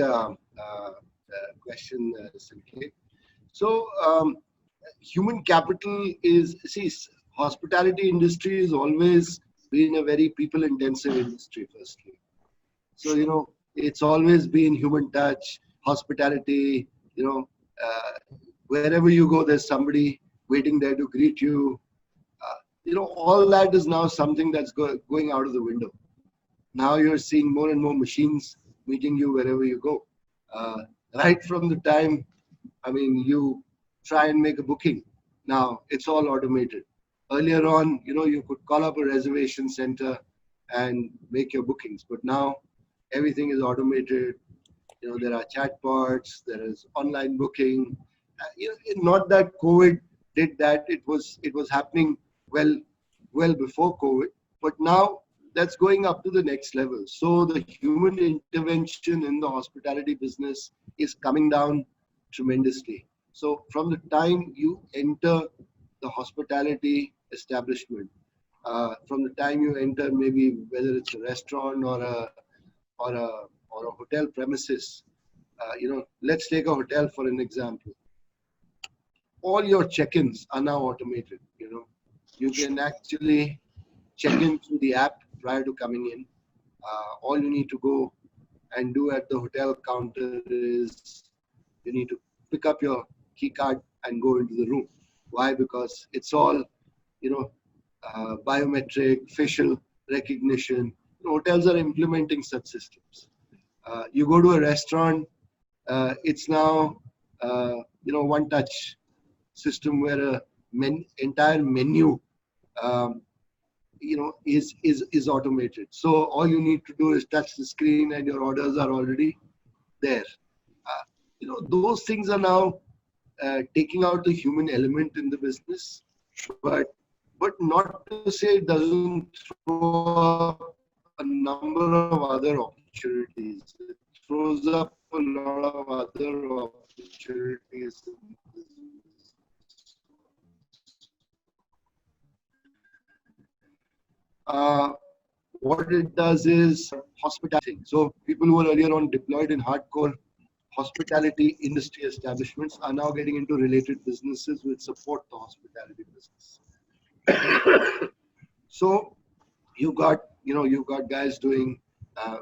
question, Sanket. So, human capital is, hospitality industry has always been a very people-intensive industry, firstly. So, it's always been human touch, hospitality, wherever you go, there's somebody waiting there to greet you. All that is now something that's going out of the window. Now you're seeing more and more machines meeting you wherever you go. Right from the time, you try and make a booking. Now it's all automated. Earlier on, you could call up a reservation center and make your bookings, but now everything is automated. There are chatbots, there is online booking. Not that COVID did that. It was happening well before COVID, but now that's going up to the next level. So the human intervention in the hospitality business is coming down tremendously. So from the time you enter the hospitality establishment, from the time you enter, maybe whether it's a restaurant or a hotel premises, let's take a hotel for an example. all your check-ins are now automated. You can actually check in through the app prior to coming in. All you need to go and do at the hotel counter is you need to pick up your key card and go into the room. Why? Because it's all, biometric, facial recognition. Hotels are implementing such systems. You go to a restaurant, it's now, one touch system where a entire menu, is automated. So all you need to do is touch the screen and your orders are already there. Those things are now taking out the human element in the business, but not to say it doesn't throw up a number of other opportunities. It throws up a lot of other opportunities. What it does is hospitality. So people who were earlier on deployed in hardcore hospitality industry establishments are now getting into related businesses which support the hospitality business. So you've got guys doing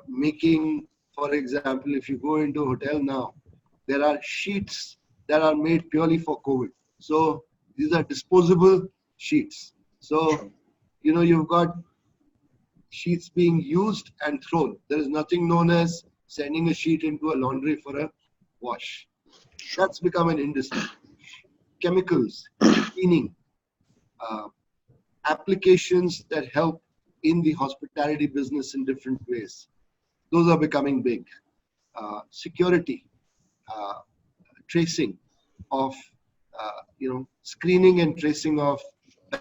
making, for example, if you go into a hotel now, there are sheets that are made purely for COVID. So these are disposable sheets. So you've got sheets being used and thrown. There is nothing known as sending a sheet into a laundry for a wash. That's become an industry. Chemicals, cleaning, applications that help in the hospitality business in different ways. Those are becoming big. Security, tracing of, screening and tracing of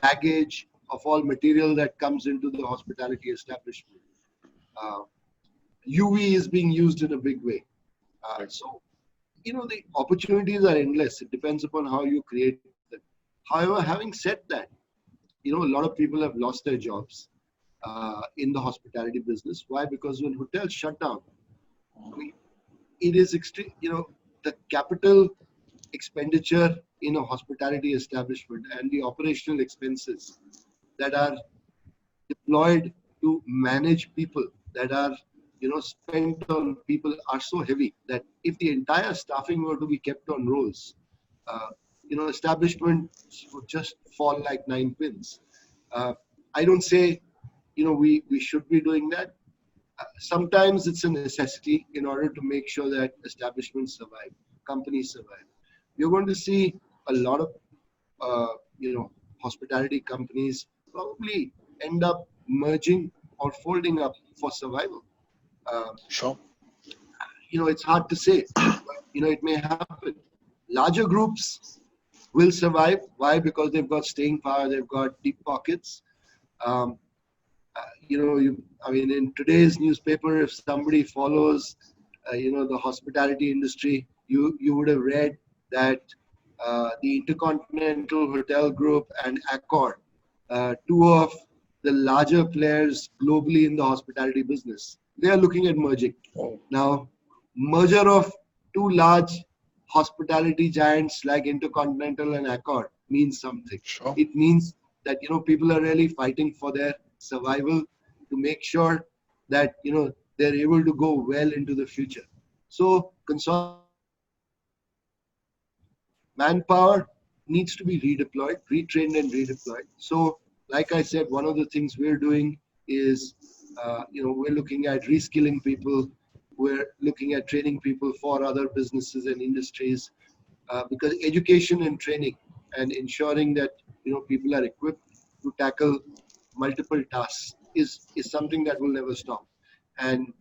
baggage, of all material that comes into the hospitality establishment. UV is being used in a big way. So, the opportunities are endless. It depends upon how you create them. However, having said that, a lot of people have lost their jobs in the hospitality business. Why? Because when hotels shut down, it is extreme. The capital expenditure in a hospitality establishment and the operational expenses that are deployed to manage people, that are spent on people, are so heavy that if the entire staffing were to be kept on rolls, establishments would just fall like 9 pins. I don't say we should be doing that. Sometimes it's a necessity in order to make sure that establishments survive, companies survive. You're going to see a lot of hospitality companies probably end up merging or folding up for survival. Sure. It's hard to say, but, it may happen. Larger groups will survive. Why? Because they've got staying power, they've got deep pockets. In today's newspaper, if somebody follows, the hospitality industry, you would have read that the Intercontinental Hotel Group and Accor, two of the larger players globally in the hospitality business, they are looking at merging. Now, merger of two large hospitality giants like Intercontinental and Accor means something. Sure. It means that people are really fighting for their survival to make sure that they're able to go well into the future. So manpower needs to be redeployed, retrained and redeployed. So like I said, one of the things we're doing is we're looking at reskilling people. We're looking at training people for other businesses and industries, because education and training and ensuring that people are equipped to tackle multiple tasks is something that will never stop. And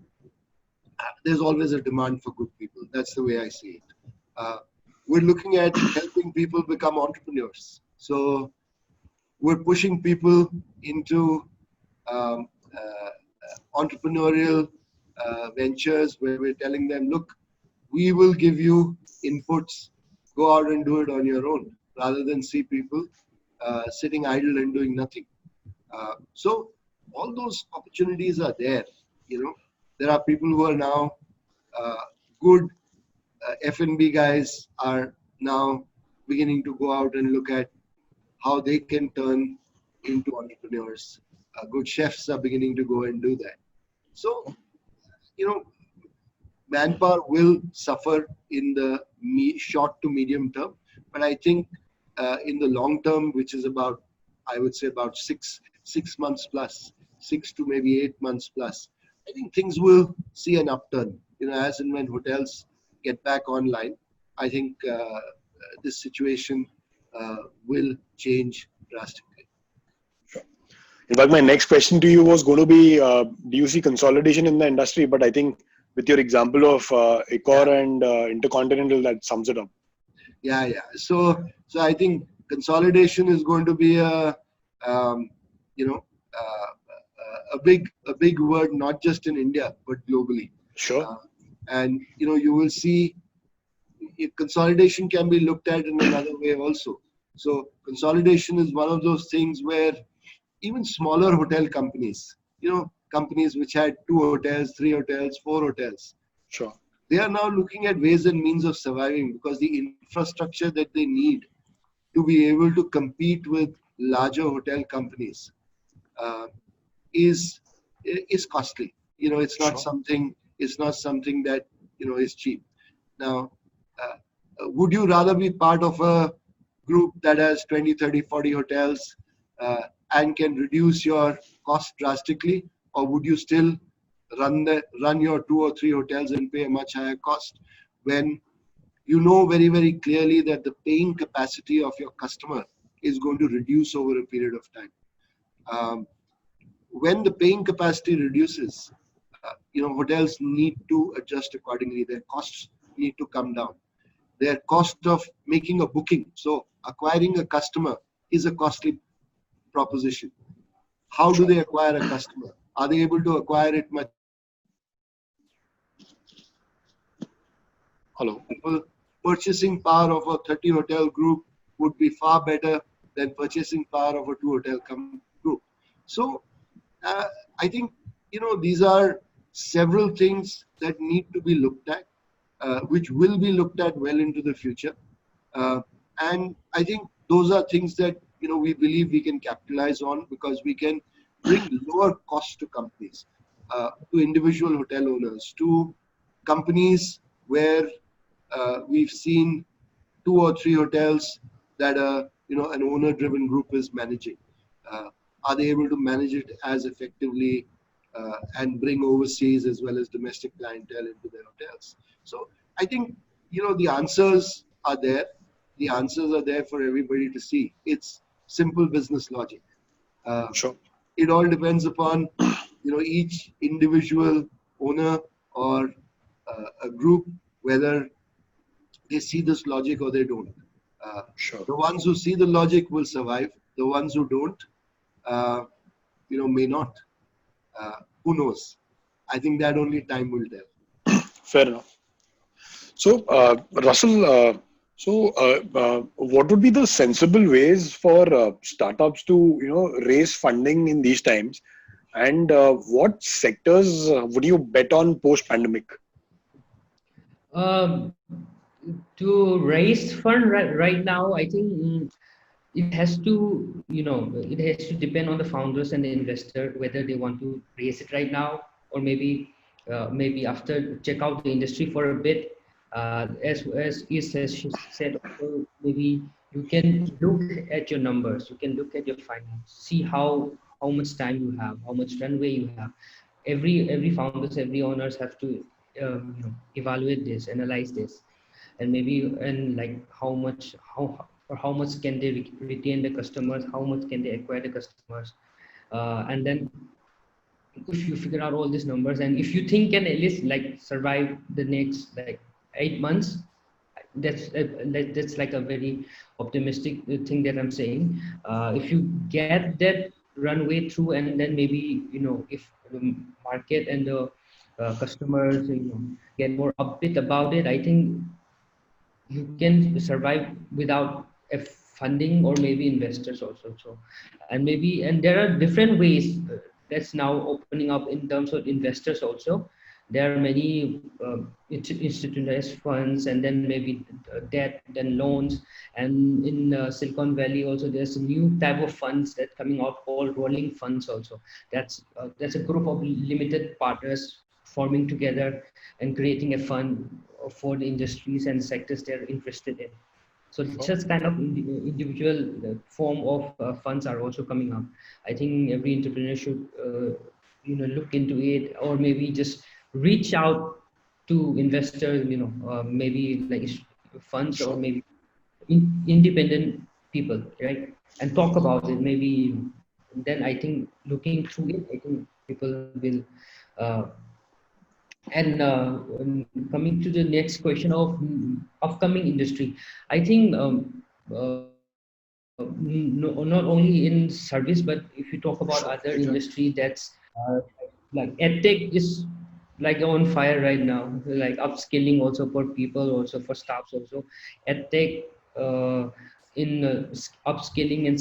there's always a demand for good people. That's the way I see it. We're looking at helping people become entrepreneurs. So we're pushing people into entrepreneurial ventures where we're telling them, look, we will give you inputs, go out and do it on your own, rather than see people sitting idle and doing nothing. So all those opportunities are there. There are people who are now good F&B guys are now beginning to go out and look at how they can turn into entrepreneurs. Good chefs are beginning to go and do that. So, manpower will suffer in the short to medium term, but I think in the long term, which is about, I would say about six months plus, 6 to maybe 8 months plus, I think things will see an upturn. As and when hotels get back online, I think this situation will change drastically. In fact, my next question to you was going to be, do you see consolidation in the industry? But I think with your example of Accor and Intercontinental, that sums it up. Yeah. So I think consolidation is going to be a big word, not just in India but globally. Sure. And you will see consolidation can be looked at in another way also. So consolidation is one of those things where even smaller hotel companies, companies which had 2 hotels, 3 hotels, 4 hotels, sure, they are now looking at ways and means of surviving, because the infrastructure that they need to be able to compete with larger hotel companies is costly. It's not something that is cheap. Now, would you rather be part of a group that has 20, 30, 40 hotels and can reduce your cost drastically, or would you still run your 2 or 3 hotels and pay a much higher cost when you know very, very clearly that the paying capacity of your customer is going to reduce over a period of time? When the paying capacity reduces, hotels need to adjust accordingly. Their costs need to come down. Their cost of making a booking, so acquiring a customer, is a costly proposition. How do they acquire a customer? Are they able to acquire it much? Hello. Purchasing power of a 30 hotel group would be far better than purchasing power of a 2 hotel group. So I think these are several things that need to be looked at, which will be looked at well into the future. And I think those are things that we believe we can capitalize on, because we can bring lower costs to companies, to individual hotel owners, to companies where we've seen 2 or 3 hotels that an owner-driven group is managing. Are they able to manage it as effectively and bring overseas as well as domestic clientele into their hotels? So I think the answers are there. The answers are there for everybody to see. It's simple business logic. Sure. It all depends upon each individual owner or a group, whether they see this logic or they don't. Sure. The ones who see the logic will survive. The ones who don't, may not. Who knows? I think that only time will tell. Fair enough. So, Russell, what would be the sensible ways for startups to raise funding in these times, and what sectors would you bet on post-pandemic? To raise fund right now, I think it has to, it has to depend on the founders and the investor whether they want to raise it right now, or maybe after check out the industry for a bit. As Is has said, also, maybe you can look at your numbers, you can look at your finance, see how much time you have, how much runway you have. Every founders, every owners have to evaluate this, analyze this, and maybe, and like how much can they retain the customers, how much can they acquire the customers, and then if you figure out all these numbers, and if you think can at least like survive the next like 8 months, that's like a very optimistic thing that I'm saying. If you get that runway through, and then maybe if the market and the customers get more upbeat about it, I think you can survive without a funding or maybe investors also. So, and there are different ways that's now opening up in terms of investors also. there are many institutionalized funds, and then maybe debt, then loans. And in Silicon Valley also, there's a new type of funds that coming out called rolling funds also. That's a group of limited partners forming together and creating a fund for the industries and sectors they're interested in. So such kind of individual form of funds are also coming up. I think every entrepreneur should look into it, or maybe just reach out to investors, maybe like funds, or Sure. maybe independent people, right? And talk about it. Maybe then I think looking through it, I think people will. Uh, Coming to the next question of upcoming industry, I think not only in service, but if you talk about Sure. other industry, that's like edtech is like on fire right now. Like upskilling also for people, also for staffs also. Edtech in upskilling and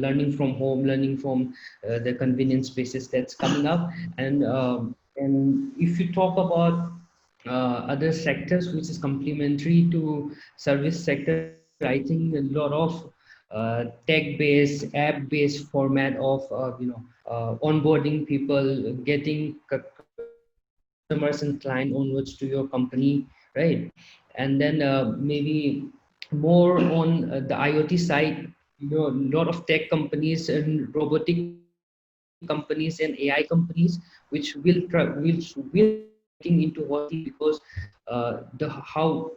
learning from home, learning from the convenience spaces that's coming up. And if you talk about other sectors which is complementary to service sector, I think a lot of tech-based, app-based format of onboarding people, getting customers and client onwards to your company, right? And then maybe more on the IoT side, a lot of tech companies and robotic companies and AI companies which will start getting into hospitality, because the how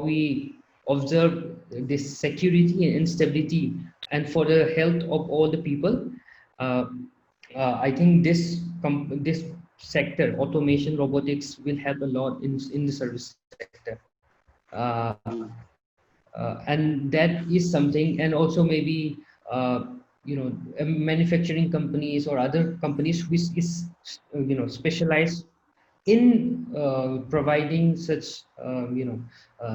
we observe this security and stability and for the health of all the people. uh, I think this sector, automation, robotics, will help a lot in the service sector. uh, and that is something. And also maybe manufacturing companies or other companies which is specialized in providing such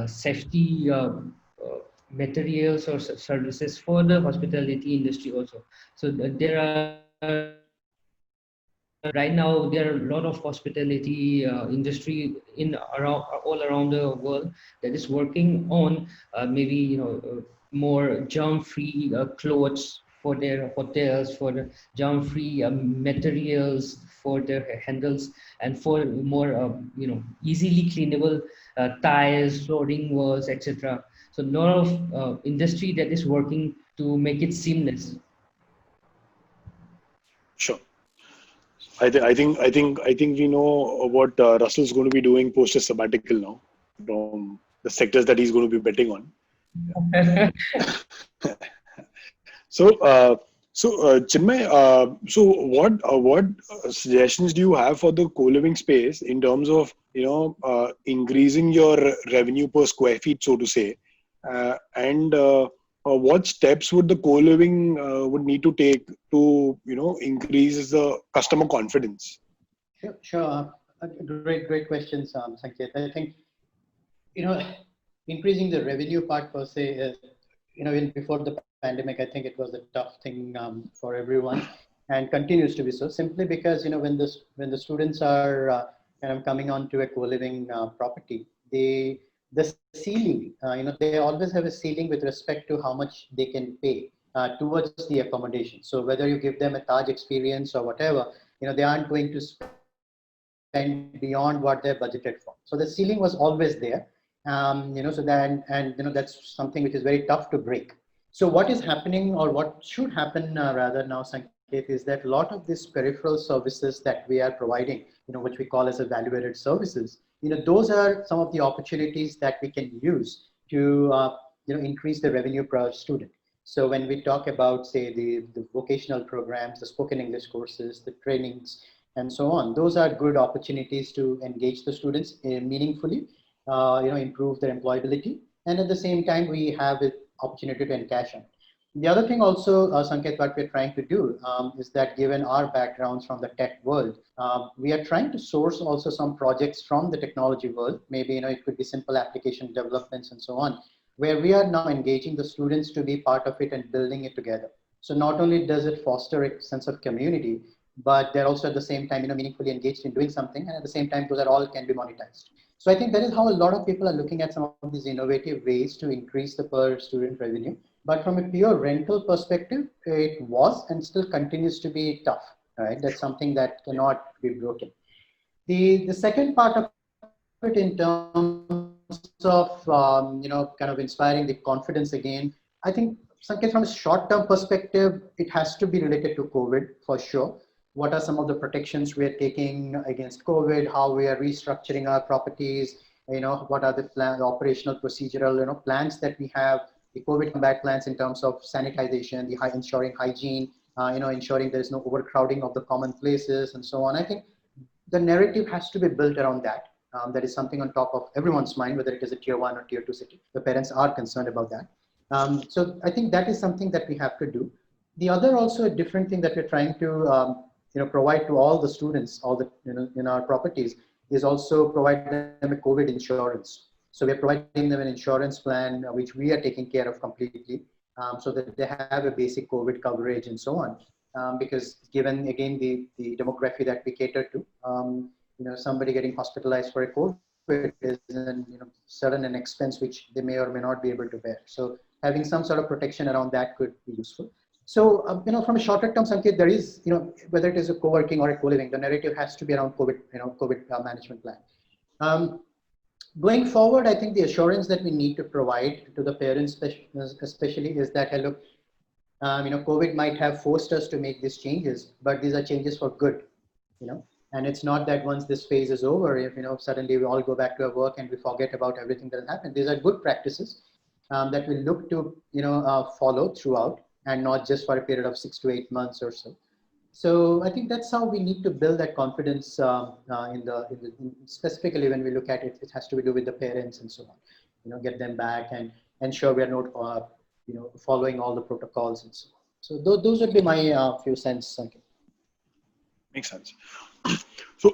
safety materials or services for the hospitality industry also. So there are right now there are a lot of hospitality industry in around all around the world that is working on maybe more germ-free clothes for their hotels, for the germ-free materials for their handles, and for more easily cleanable tiles, flooring, walls, etc. So a lot of industry that is working to make it seamless. Sure. I think we know what Russell's going to be doing post his sabbatical now, from the sectors that he's going to be betting on. So, Chinmay, what suggestions do you have for the co-living space in terms of increasing your revenue per square feet, so to say, and what steps would the co-living would need to take to increase the customer confidence? Sure. Great questions, Sanket. I think, you know, increasing the revenue part per se, in before the pandemic, I think it was a tough thing for everyone, and continues to be so. Simply because when the students are coming onto a co-living property, the ceiling, they always have a ceiling with respect to how much they can pay towards the accommodation. So whether you give them a Taj experience or whatever, they aren't going to spend beyond what they're budgeted for. So the ceiling was always there. That's something which is very tough to break. So what is happening, or what should happen rather now, Sanket, is that a lot of these peripheral services that we are providing, which we call as a value-added services, those are some of the opportunities that we can use to, increase the revenue per student. So when we talk about, say, the vocational programs, the spoken English courses, the trainings, and so on, those are good opportunities to engage the students meaningfully, improve their employability, and at the same time, we have an opportunity to encash on. The other thing also, Sanket, what we're trying to do is that, given our backgrounds from the tech world, we are trying to source also some projects from the technology world. Maybe, it could be simple application developments and so on, where we are now engaging the students to be part of it and building it together. So not only does it foster a sense of community, but they're also at the same time, meaningfully engaged in doing something. And at the same time, those are all can be monetized. So I think that is how a lot of people are looking at some of these innovative ways to increase the per student revenue. But from a pure rental perspective, it was and still continues to be tough, right? That's something that cannot be broken. The second part of it in terms of, kind of inspiring the confidence again, I think, Sanket, from a short-term perspective, it has to be related to COVID for sure. What are some of the protections we are taking against COVID? How we are restructuring our properties? What are the plan, operational, procedural, plans that we have? The COVID combat plans in terms of sanitization, ensuring hygiene, ensuring there is no overcrowding of the common places, and so on. I think the narrative has to be built around that. That is something on top of everyone's mind, whether it is a tier 1 or tier 2 city. The parents are concerned about that. So I think that is something that we have to do. The other also a different thing that we're trying to provide to all the students, all the in our properties, is also provide them a COVID insurance. So we're providing them an insurance plan, which we are taking care of completely, so that they have a basic COVID coverage and so on. Because given again the demography that we cater to, somebody getting hospitalized for a COVID is certain an expense which they may or may not be able to bear. So having some sort of protection around that could be useful. So from a shorter term, Sanket, there is whether it is a co-working or a co-living, the narrative has to be around COVID, COVID management plan. Going forward, I think the assurance that we need to provide to the parents, especially, is that, hey, look, COVID might have forced us to make these changes, but these are changes for good, and it's not that once this phase is over, if, suddenly we all go back to our work and we forget about everything that has happened. These are good practices that we look to, follow throughout, and not just for a period of 6 to 8 months or so. So I think that's how we need to build that confidence specifically when we look at it. It has to do with the parents and so on, get them back and ensure we are not, following all the protocols and so on. So those would be my few cents. Sanket. Makes sense. So,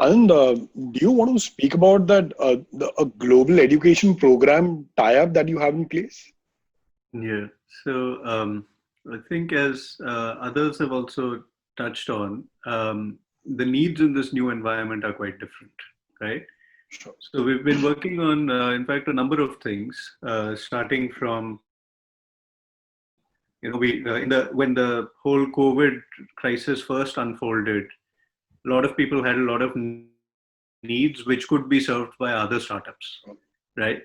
Anand, do you want to speak about that a global education program tie-up that you have in place? Yeah. So I think as others have also touched on, the needs in this new environment are quite different, right? Sure. So we've been working on, in fact, a number of things, starting from, when the whole COVID crisis first unfolded, a lot of people had a lot of needs which could be served by other startups, right?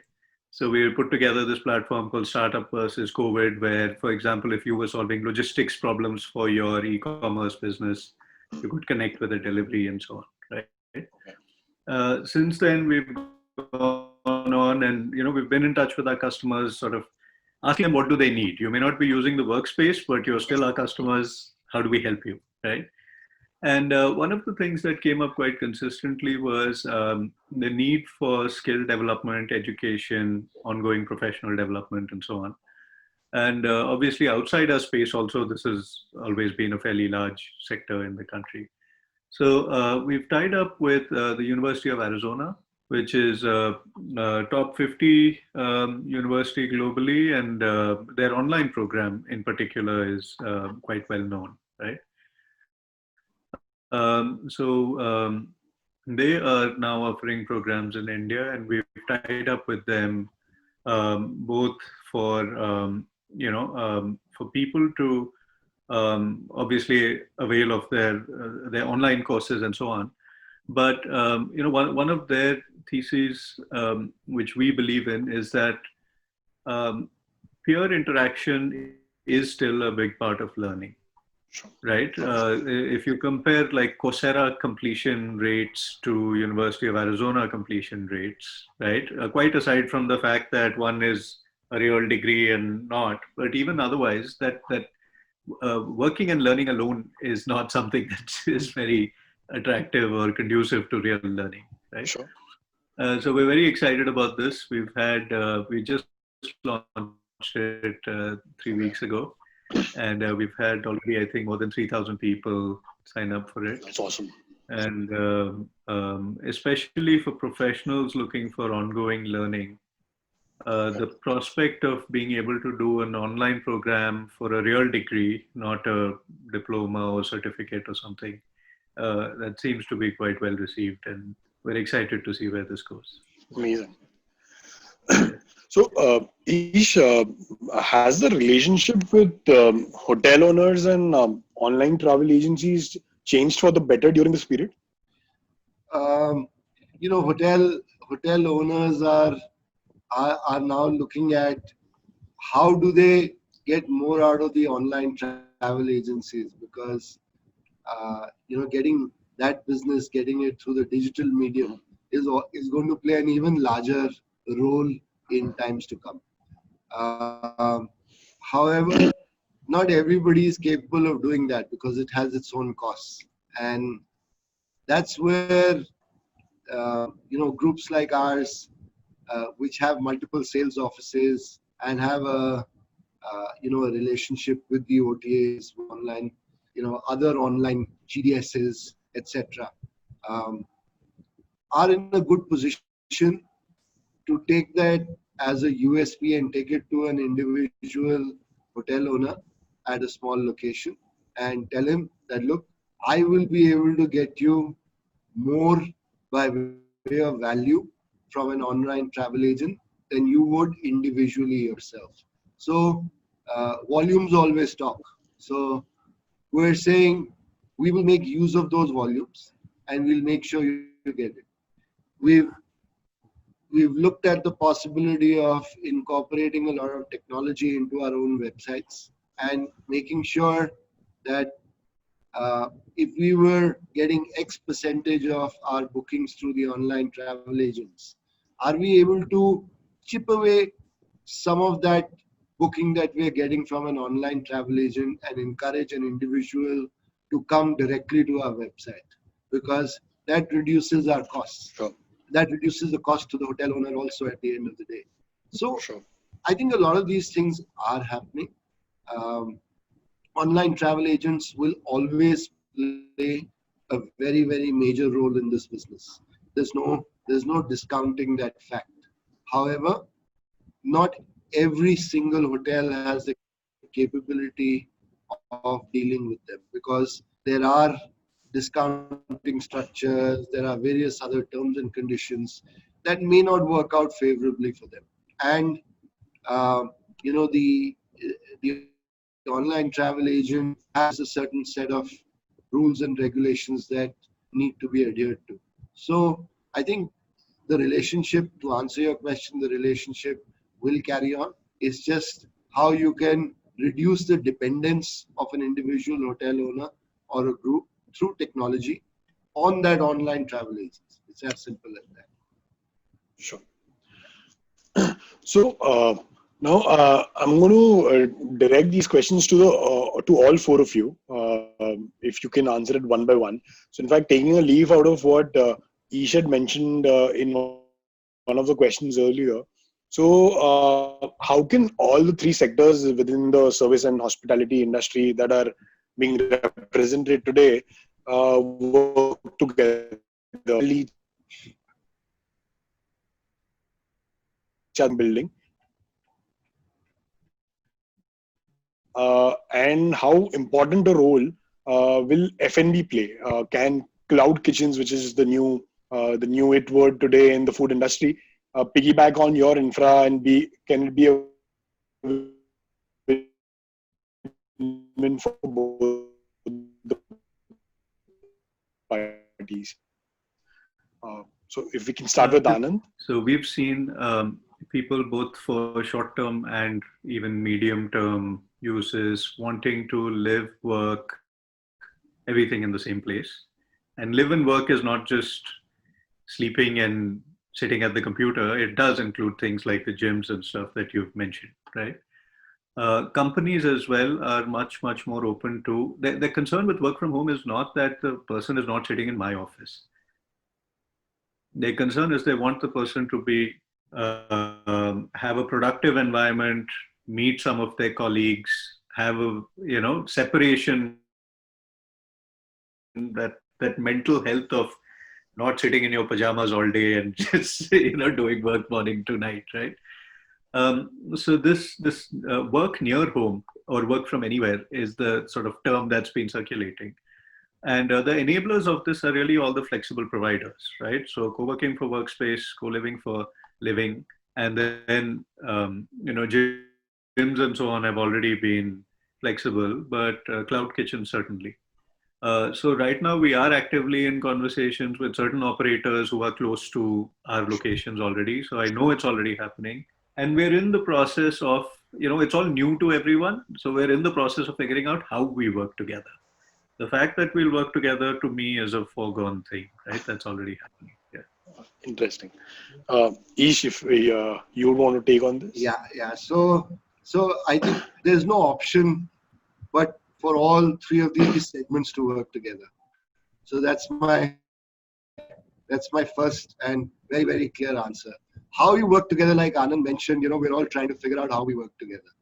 So we put together this platform called Startup versus COVID, where, for example, if you were solving logistics problems for your e-commerce business, you could connect with a delivery and so on, right? Since then, we've gone on and, we've been in touch with our customers, sort of asking them what do they need. You may not be using the workspace, but you're still our customers. How do we help you, right? And one of the things that came up quite consistently was the need for skill development, education, ongoing professional development, and so on. And obviously outside our space also, this has always been a fairly large sector in the country. So we've tied up with the University of Arizona, which is a top 50 university globally, and their online program in particular is quite well known, right? They are now offering programs in India, and we've tied up with them both for for people to obviously avail of their online courses and so on. But one of their theses, which we believe in, is that peer interaction is still a big part of learning. Right. If you compare like Coursera completion rates to University of Arizona completion rates, right? Quite aside from the fact that one is a real degree and not, but even otherwise, that working and learning alone is not something that is very attractive or conducive to real learning, right? Sure. So we're very excited about this. We've had we just launched it 3 weeks ago. And we've had already, I think, more than 3,000 people sign up for it. That's awesome. And especially for professionals looking for ongoing learning, the prospect of being able to do an online program for a real degree, not a diploma or certificate or something, that seems to be quite well received, and we're excited to see where this goes. Amazing. So, Ish, has the relationship with hotel owners and online travel agencies changed for the better during this period? Hotel owners are now looking at how do they get more out of the online travel agencies, because getting that business, getting it through the digital medium is going to play an even larger role in times to come. However, not everybody is capable of doing that because it has its own costs, and that's where groups like ours, which have multiple sales offices and have a relationship with the OTAs, online, other online GDSs, etc., are in a good position to take that as a USP and take it to an individual hotel owner at a small location and tell him that, look, I will be able to get you more by way of value from an online travel agent than you would individually yourself. So volumes always talk. So we're saying we will make use of those volumes and we'll make sure you get it. We've looked at the possibility of incorporating a lot of technology into our own websites and making sure that if we were getting X percentage of our bookings through the online travel agents, are we able to chip away some of that booking that we are getting from an online travel agent and encourage an individual to come directly to our website? Because that reduces our costs. Sure. That reduces the cost to the hotel owner also at the end of the day. So Sure. I think a lot of these things are happening. Online travel agents will always play a very, very major role in this business. There's no discounting that fact. However, not every single hotel has the capability of dealing with them, because there are discounting structures, there are various other terms and conditions that may not work out favorably for them. And the online travel agent has a certain set of rules and regulations that need to be adhered to. So I think the relationship, to answer your question, the relationship will carry on. It's just how you can reduce the dependence of an individual hotel owner or a group through technology on that online travel agent. It's as simple as that. Sure. So now I'm going to direct these questions to all four of you. If you can answer it one by one. So in fact, taking a leaf out of what Ish had mentioned in one of the questions earlier. So how can all the three sectors within the service and hospitality industry that are being represented today work together? Building and how important a role will F&B play? Can cloud kitchens, which is the new it word today in the food industry, piggyback on your infra and can it be a win for both the parties? So if we can start with Anand. So we've seen people both for short-term and even medium-term uses wanting to live, work, everything in the same place. And live and work is not just sleeping and sitting at the computer. It does include things like the gyms and stuff that you've mentioned, right? Companies as well are much, much more open to, the concern with work from home is not that the person is not sitting in my office. Their concern is they want the person to be have a productive environment, meet some of their colleagues, have a separation, that mental health of not sitting in your pajamas all day and just doing work morning to night, right? So this work near home or work from anywhere is the sort of term that's been circulating. And the enablers of this are really all the flexible providers, right? So co-working for workspace, co-living for living, and then gyms and so on have already been flexible, but cloud kitchens certainly. So right now we are actively in conversations with certain operators who are close to our locations already. So I know it's already happening, and we're in the process of, it's all new to everyone. So we're in the process of figuring out how we work together. The fact that we'll work together to me is a foregone thing, right? That's already happening. Yeah. Interesting. Ish, if you would want to take on this? Yeah. So I think there's no option but for all three of these segments to work together. So that's my first and very, very clear answer. How you work together, like Anand mentioned, we're all trying to figure out how we work together.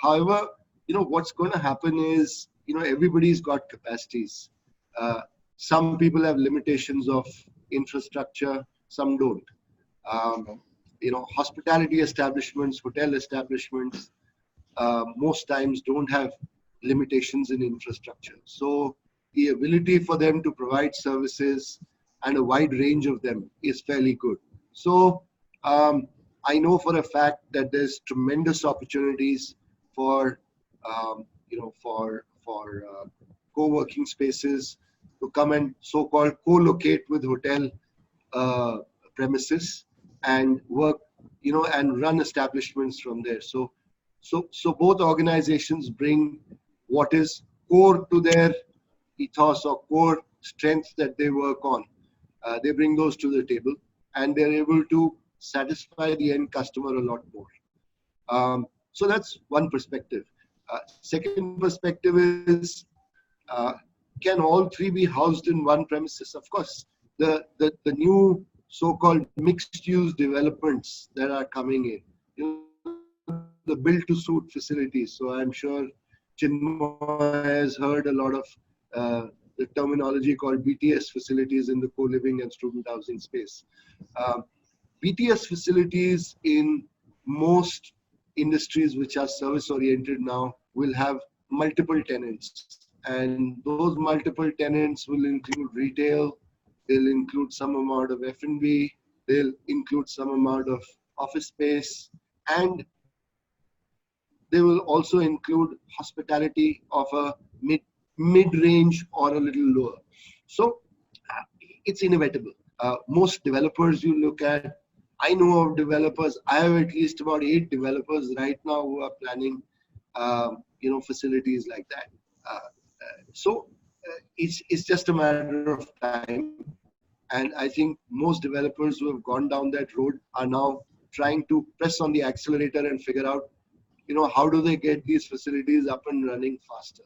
However, what's going to happen is, everybody's got capacities. Some people have limitations of infrastructure, some don't. Hospitality establishments, hotel establishments, most times don't have limitations in infrastructure. So the ability for them to provide services and a wide range of them is fairly good. So I know for a fact that there's tremendous opportunities for co-working spaces to come and so-called co-locate with hotel premises and work, and run establishments from there. So both organizations bring what is core to their ethos or core strengths that they work on. They bring those to the table, and they're able to satisfy the end customer a lot more. So that's one perspective. Second perspective is, can all three be housed in one premises? Of course, the new so-called mixed-use developments that are coming in, the build-to-suit facilities. So I'm sure Chinmoy has heard a lot of the terminology called BTS facilities in the co-living and student housing space. BTS facilities in most industries which are service-oriented now will have multiple tenants. And those multiple tenants will include retail, they'll include some amount of F&B, they'll include some amount of office space, and they will also include hospitality of a mid-range or a little lower. So it's inevitable. Most developers you look at, I know of developers, I have at least about 8 developers right now who are planning facilities like that. So it's just a matter of time. And I think most developers who have gone down that road are now trying to press on the accelerator and figure out, how do they get these facilities up and running faster.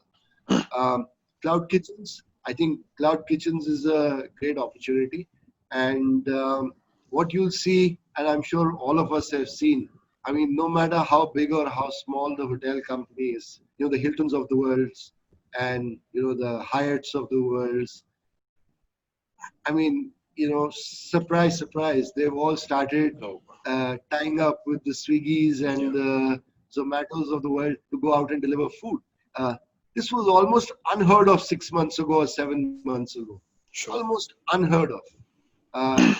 Cloud kitchens, I think cloud kitchens is a great opportunity. And what you'll see, and I'm sure all of us have seen, I mean, no matter how big or how small the hotel company is, the Hiltons of the world and, the Hyatts of the world, I mean, surprise, surprise, they've all started tying up with the Swiggies and the Zomatos of the world to go out and deliver food. This was almost unheard of 6 months ago or 7 months ago. Sure. Almost unheard of.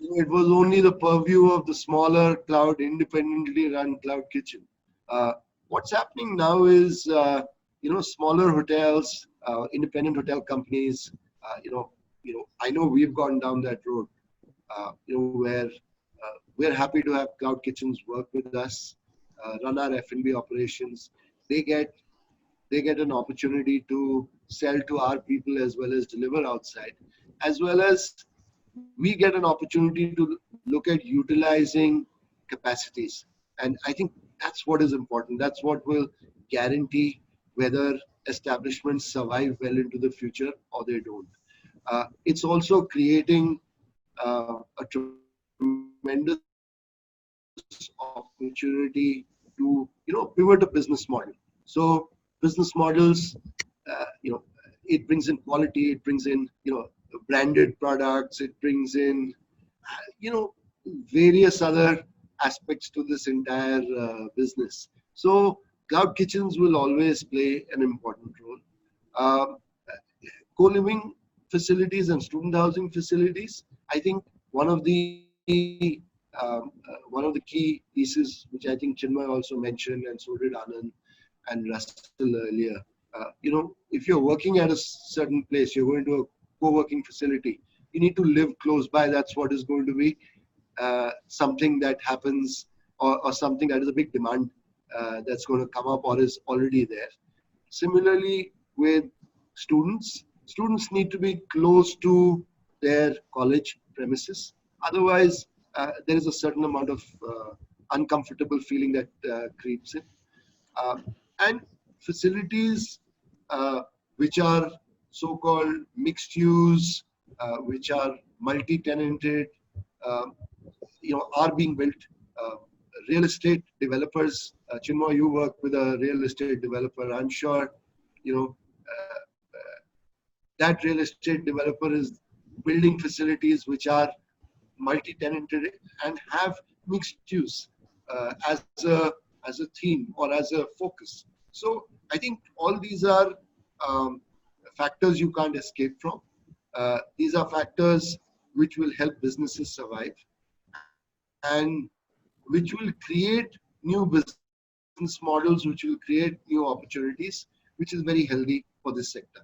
It was only the purview of the smaller cloud, independently run cloud kitchen. What's happening now is, smaller hotels, independent hotel companies, I know we've gone down that road, where we're happy to have cloud kitchens work with us, run our F&B operations. They get an opportunity to sell to our people as well as deliver outside, as well as we get an opportunity to look at utilizing capacities. And I think that's what is important. That's what will guarantee whether establishments survive well into the future or they don't. It's also creating a tremendous opportunity to, pivot a business model. So business models, it brings in quality, it brings in, branded products, it brings in, various other aspects to this entire business. So cloud kitchens will always play an important role. Um, Co-living facilities and student housing facilities, I think one of the key pieces, which I think Chinmoy also mentioned, and so did Anand and Russell earlier. If you're working at a certain place, you're going to a co-working facility, you need to live close by. That's what is going to be something that happens, or something that is a big demand that's going to come up or is already there. Similarly, with students need to be close to their college premises. Otherwise, there is a certain amount of uncomfortable feeling that creeps in. And facilities which are so-called mixed use, which are multi-tenanted, uh, are being built. Uh, Real estate developers, Chinmoy, you work with a real estate developer. I'm sure, that real estate developer is building facilities which are multi-tenanted and have mixed use as a theme or as a focus. So I think all these are um, factors you can't escape from. These are factors which will help businesses survive and which will create new business models, which will create new opportunities, which is very healthy for this sector.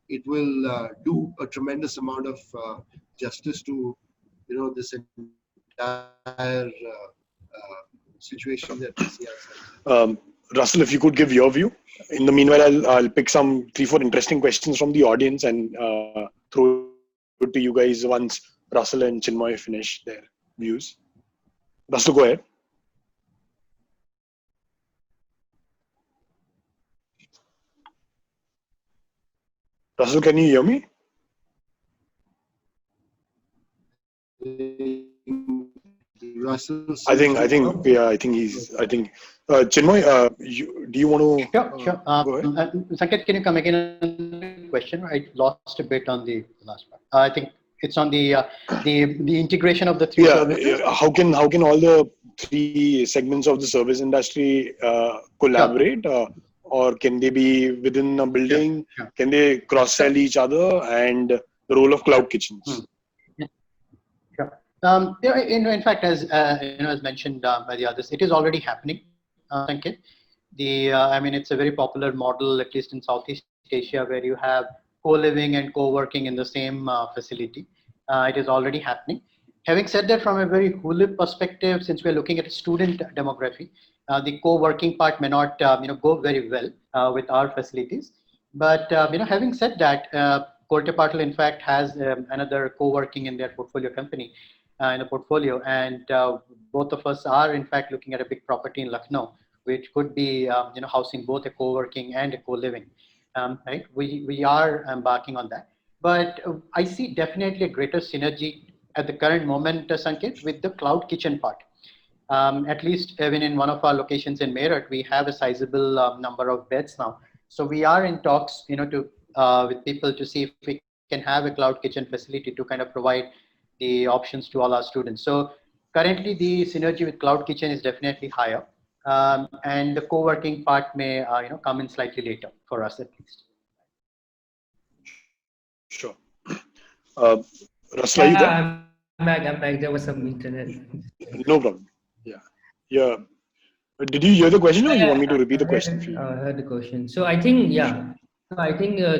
It will do a tremendous amount of justice to this entire situation that we see ourselves. Russell, if you could give your view. In the meanwhile, I'll pick some 3-4 interesting questions from the audience and throw it to you guys once Russell and Chinmoy finish their views. Russell, go ahead. Russell, can you hear me? Russell, Chinmoy, do you want to? Sure. Go ahead. Sanket, can you come again on the question? I lost a bit on the last part. I think it's on the integration of the three services. How can all the 3 segments of the service industry collaborate, or can they be within a building? Sure. Can they cross-sell each other, and the role of cloud kitchens? In fact, as mentioned by the others, it is already happening. Sanket, it's a very popular model, at least in Southeast Asia, where you have co-living and co-working in the same facility. It is already happening. Having said that, from a very hooLiv perspective, since we're looking at a student demography, the co-working part may not go very well with our facilities. But having said that, Cortepartle in fact has another co-working in their portfolio company. In a portfolio, and both of us are in fact looking at a big property in Lucknow, which could be housing both a co-working and a co-living. Right? We are embarking on that, but I see definitely a greater synergy at the current moment, Sanket, with the cloud kitchen part. At least even in one of our locations in Meerut, we have a sizable number of beds now. So we are in talks, with people to see if we can have a cloud kitchen facility to kind of provide the options to all our students. So currently the synergy with cloud kitchen is definitely higher, and the co-working part may come in slightly later for us at least. Sure. Russell, are you there? I'm back. There was some internet. No problem. Yeah. Did you hear the question, or you want me to repeat the question for you? I heard the question. So I think,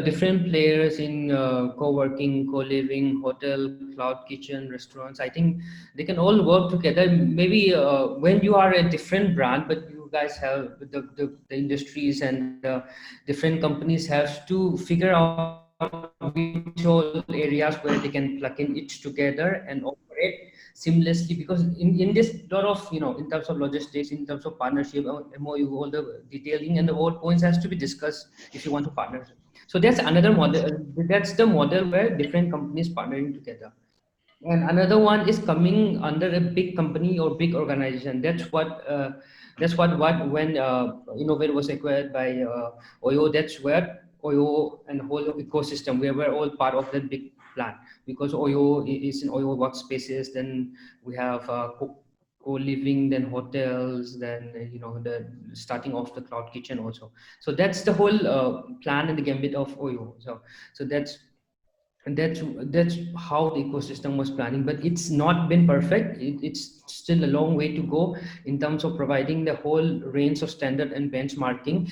different players in co-working, co-living, hotel, cloud kitchen, restaurants, I think they can all work together. Maybe when you are a different brand, but you guys have the industries and different companies have to figure out which all areas where they can plug in each together and operate seamlessly, because in this lot of in terms of logistics, in terms of partnership, MOU, all the detailing and the all points has to be discussed if you want to partner. So that's another model. That's the model where different companies partnering together. And another one is coming under a big company or big organization. That's what when Innovate was acquired by Oyo. That's where Oyo and whole ecosystem, we were all part of that big plan, because Oyo is in Oyo workspaces. Then we have co-living, then hotels, then the starting off the cloud kitchen also. So that's the whole plan and the gambit of Oyo. So that's how the ecosystem was planning, but it's not been perfect. It's still a long way to go in terms of providing the whole range of standard and benchmarking,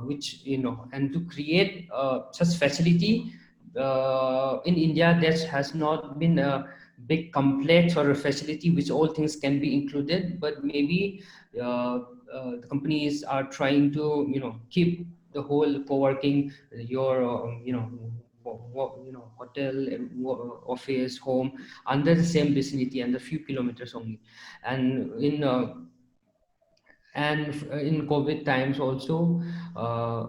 which and to create such facility in India, there has not been a big complex or a facility which all things can be included, but maybe the companies are trying to keep the whole co-working, your hotel, office, home under the same vicinity and a few kilometers only. And in COVID times also,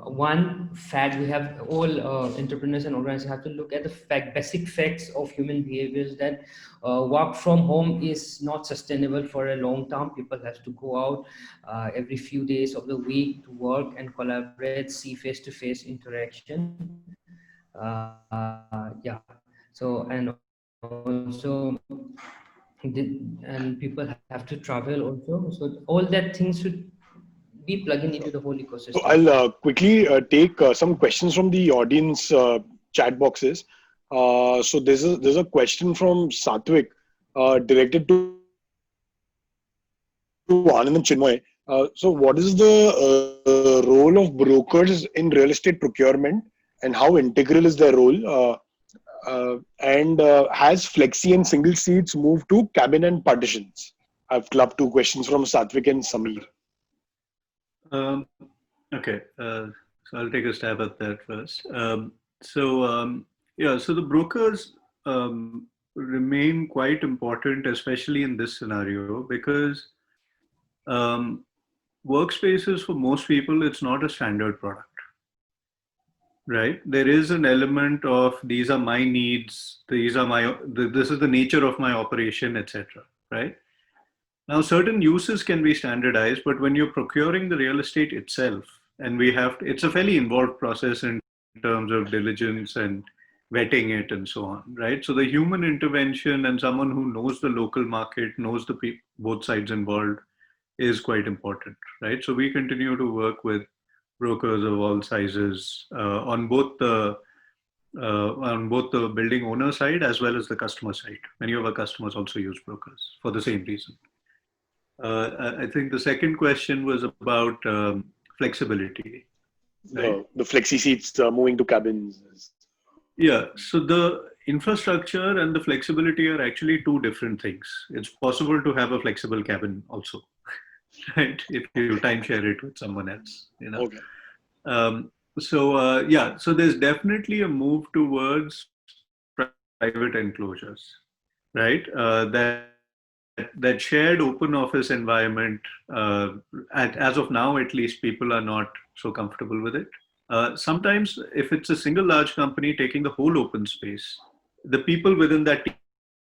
one fact we have, all entrepreneurs and organizers have to look at the basic facts of human behaviors, that work from home is not sustainable for a long term. People have to go out every few days of the week to work and collaborate, see face-to-face interaction. Yeah. And people have to travel also. So all that things should be plugging into the whole So ecosystem. I'll quickly take some questions from the audience chat boxes. So there's a question from Satwik directed to Anand and Chinmoy. So what is the role of brokers in real estate procurement, and how integral is their role? And has flexi and single seats moved to cabin and partitions? I've clubbed two questions from Satwik and Samir. Okay, so I'll take a stab at that first. So the brokers remain quite important, especially in this scenario, because workspaces for most people, it's not a standard product, right? There is an element of these are my needs, this is the nature of my operation, etc. Right? Now, certain uses can be standardized, but when you're procuring the real estate itself, and it's a fairly involved process in terms of diligence and vetting it and so on, right? So the human intervention and someone who knows the local market, knows both sides involved, is quite important, right? So we continue to work with brokers of all sizes on both the building owner side as well as the customer side. Many of our customers also use brokers for the same reason. I think the second question was about flexibility. Right? The flexi seats moving to cabins. Yeah, so the infrastructure and the flexibility are actually two different things. It's possible to have a flexible cabin also, right? If you timeshare it with someone else, Okay. So there's definitely a move towards private enclosures, right? That shared open office environment, as of now, at least, people are not so comfortable with it. Sometimes, if it's a single large company taking the whole open space, the people within that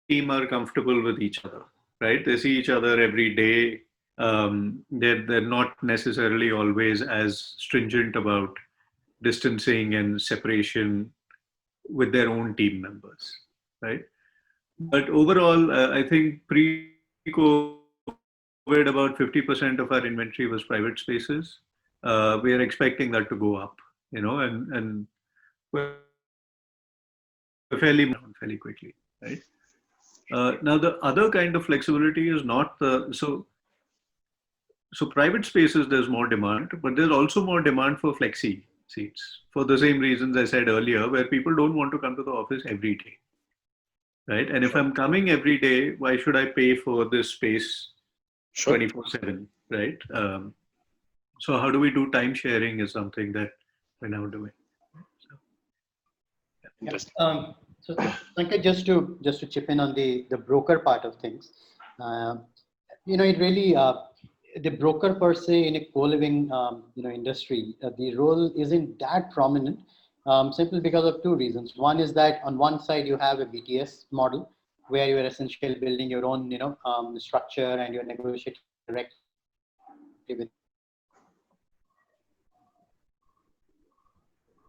team are comfortable with each other, right? They see each other every day. They're not necessarily always as stringent about distancing and separation with their own team members, right? But overall, I think pre-COVID, about 50% of our inventory was private spaces. We are expecting that to go up, and we're fairly quickly, right? Now, the other kind of flexibility is not so private spaces, there's more demand, but there's also more demand for flexi seats for the same reasons I said earlier, where people don't want to come to the office every day. Right. And if I'm coming every day, why should I pay for this space 24/7? Right. So how do we do time sharing is something that we're now doing. So Sanket, just to chip in on the broker part of things, it really the broker per se in a co-living industry, the role isn't that prominent. Simply because of two reasons. One is that on one side you have a BTS model where you are essentially building your own structure and you're negotiating directly with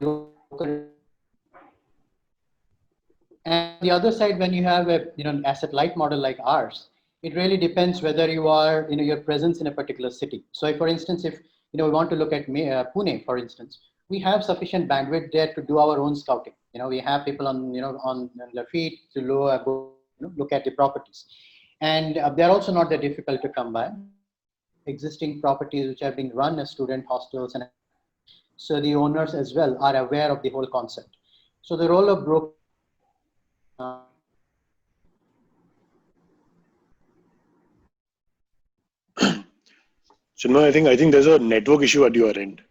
broker. And the other side, when you have a asset light model like ours, It really depends whether you are, your presence in a particular city. So, for instance, if we want to look at Pune, for instance, we have sufficient bandwidth there to do our own scouting. We have people on their feet to go, look at the properties, and they're also not that difficult to come by. Existing properties which have been run as student hostels, and so the owners as well are aware of the whole concept. So the role of broker. Chinmoy, I think there's a network issue at your end.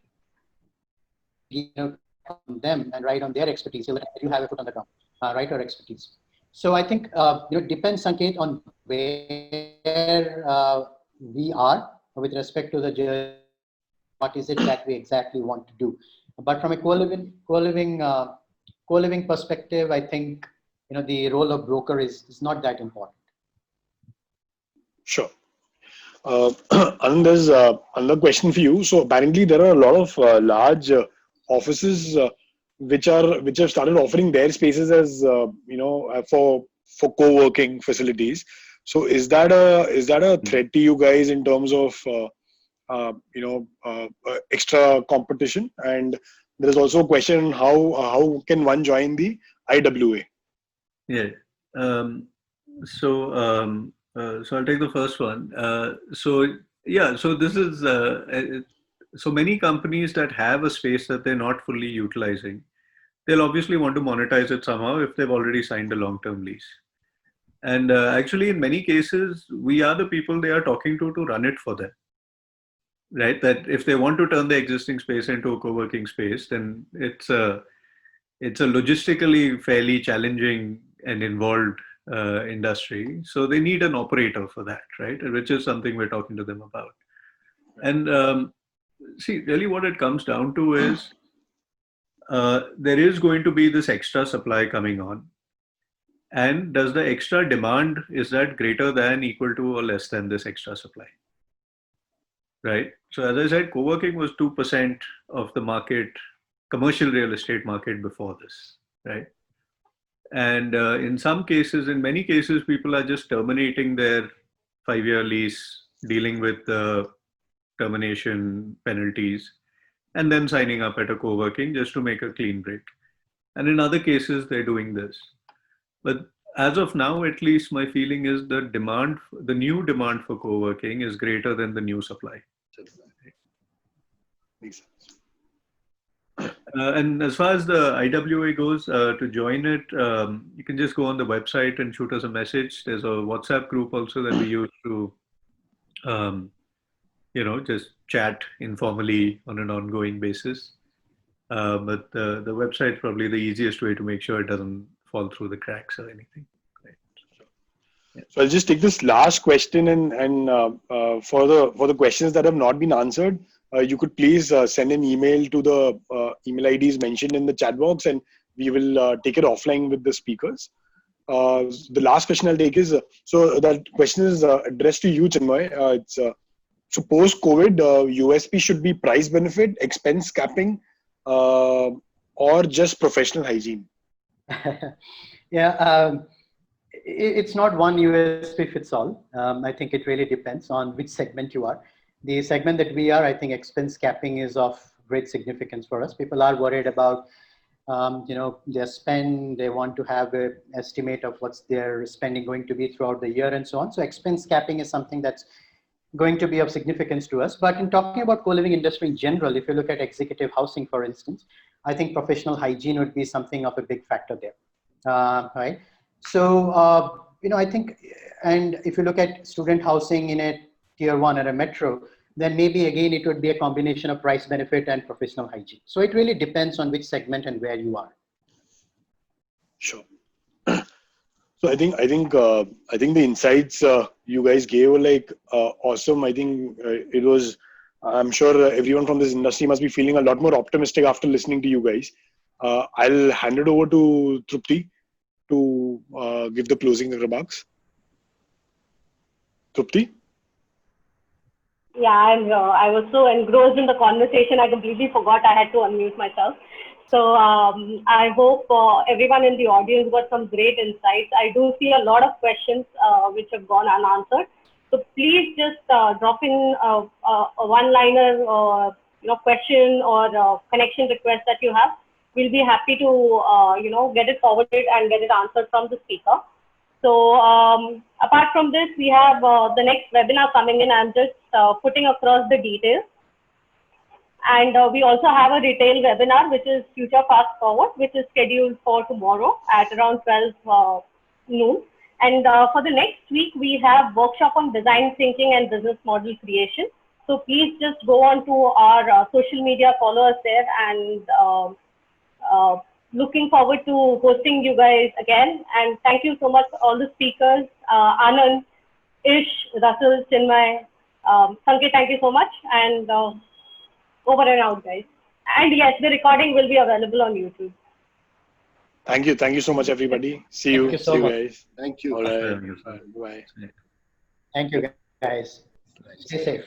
Them and ride on their expertise so that you have a foot on the ground, right? Or expertise. So I think it depends, Sanket, on where we are with respect to the journey. What is it that we exactly want to do? But from a co-living perspective, I think the role of broker is not that important. Sure. Anand, there's another question for you. So apparently there are a lot of large offices which have started offering their spaces as for co-working facilities. So is that a threat to you guys in terms of extra competition? And there is also a question: how can one join the IWA? Yeah. So I'll take the first one. So this is so many companies that have a space that they're not fully utilizing. They'll obviously want to monetize it somehow if they've already signed a long-term lease. And actually, in many cases, we are the people they are talking to run it for them. Right? That if they want to turn the existing space into a co-working space, then it's a logistically fairly challenging and involved industry. So they need an operator for that, right? Which is something we're talking to them about. And see, really what it comes down to is there is going to be this extra supply coming on. And does the extra demand, is that greater than, equal to, or less than this extra supply? Right? So as I said, co-working was 2% of the market, commercial real estate market before this, right? And in many cases, people are just terminating their 5-year lease, dealing with the termination penalties, and then signing up at a co-working just to make a clean break. And in other cases, they're doing this. But as of now, at least my feeling is the new demand for co-working is greater than the new supply. Makes sense. And as far as the IWA goes, to join it, you can just go on the website and shoot us a message. There's a WhatsApp group also that we use to, just chat informally on an ongoing basis. But the website is probably the easiest way to make sure it doesn't fall through the cracks or anything. Right. Yeah. So I'll just take this last question and for the questions that have not been answered, you could please send an email to the email IDs mentioned in the chat box, and we will take it offline with the speakers. The last question I'll take is, so that question is addressed to you, Chinmoy. It's so post-COVID, USP should be price benefit, expense capping, or just professional hygiene? Yeah, it's not one USP fits all. I think it really depends on which segment you are. The segment that we are, I think expense capping is of great significance for us. People are worried about, their spend. They want to have an estimate of what's their spending going to be throughout the year and so on. So expense capping is something that's going to be of significance to us. But in talking about co-living industry in general, if you look at executive housing, for instance, I think professional hygiene would be something of a big factor there, right? So, I think, and if you look at student housing in a tier 1 or a metro, then maybe again, it would be a combination of price benefit and professional hygiene. So it really depends on which segment and where you are. Sure. So I think the insights you guys gave were like awesome. I think it was. I'm sure everyone from this industry must be feeling a lot more optimistic after listening to you guys. I'll hand it over to Trupti to give the closing remarks. Trupti? Yeah, and I was so engrossed in the conversation, I completely forgot I had to unmute myself. So I hope everyone in the audience got some great insights. I do see a lot of questions which have gone unanswered. So please just drop in a one-liner question or connection request that you have. We'll be happy to get it forwarded and get it answered from the speaker. So apart from this, we have the next webinar coming in. I'm just putting across the details. And we also have a retail webinar, which is Future Fast Forward, which is scheduled for tomorrow at around 12 noon. And for the next week, we have workshop on design thinking and business model creation. So please just go on to our social media, follow us there, and looking forward to hosting you guys again. And thank you so much, all the speakers, Anand, Ish, Russel, Chinmoy, Sanket, thank you so much. And over and out, guys. And yes, the recording will be available on YouTube. Thank you. Thank you so much, everybody. See you. Thank you so See you much. guys. Thank you. All right. Bye. Thank you, guys. Stay safe.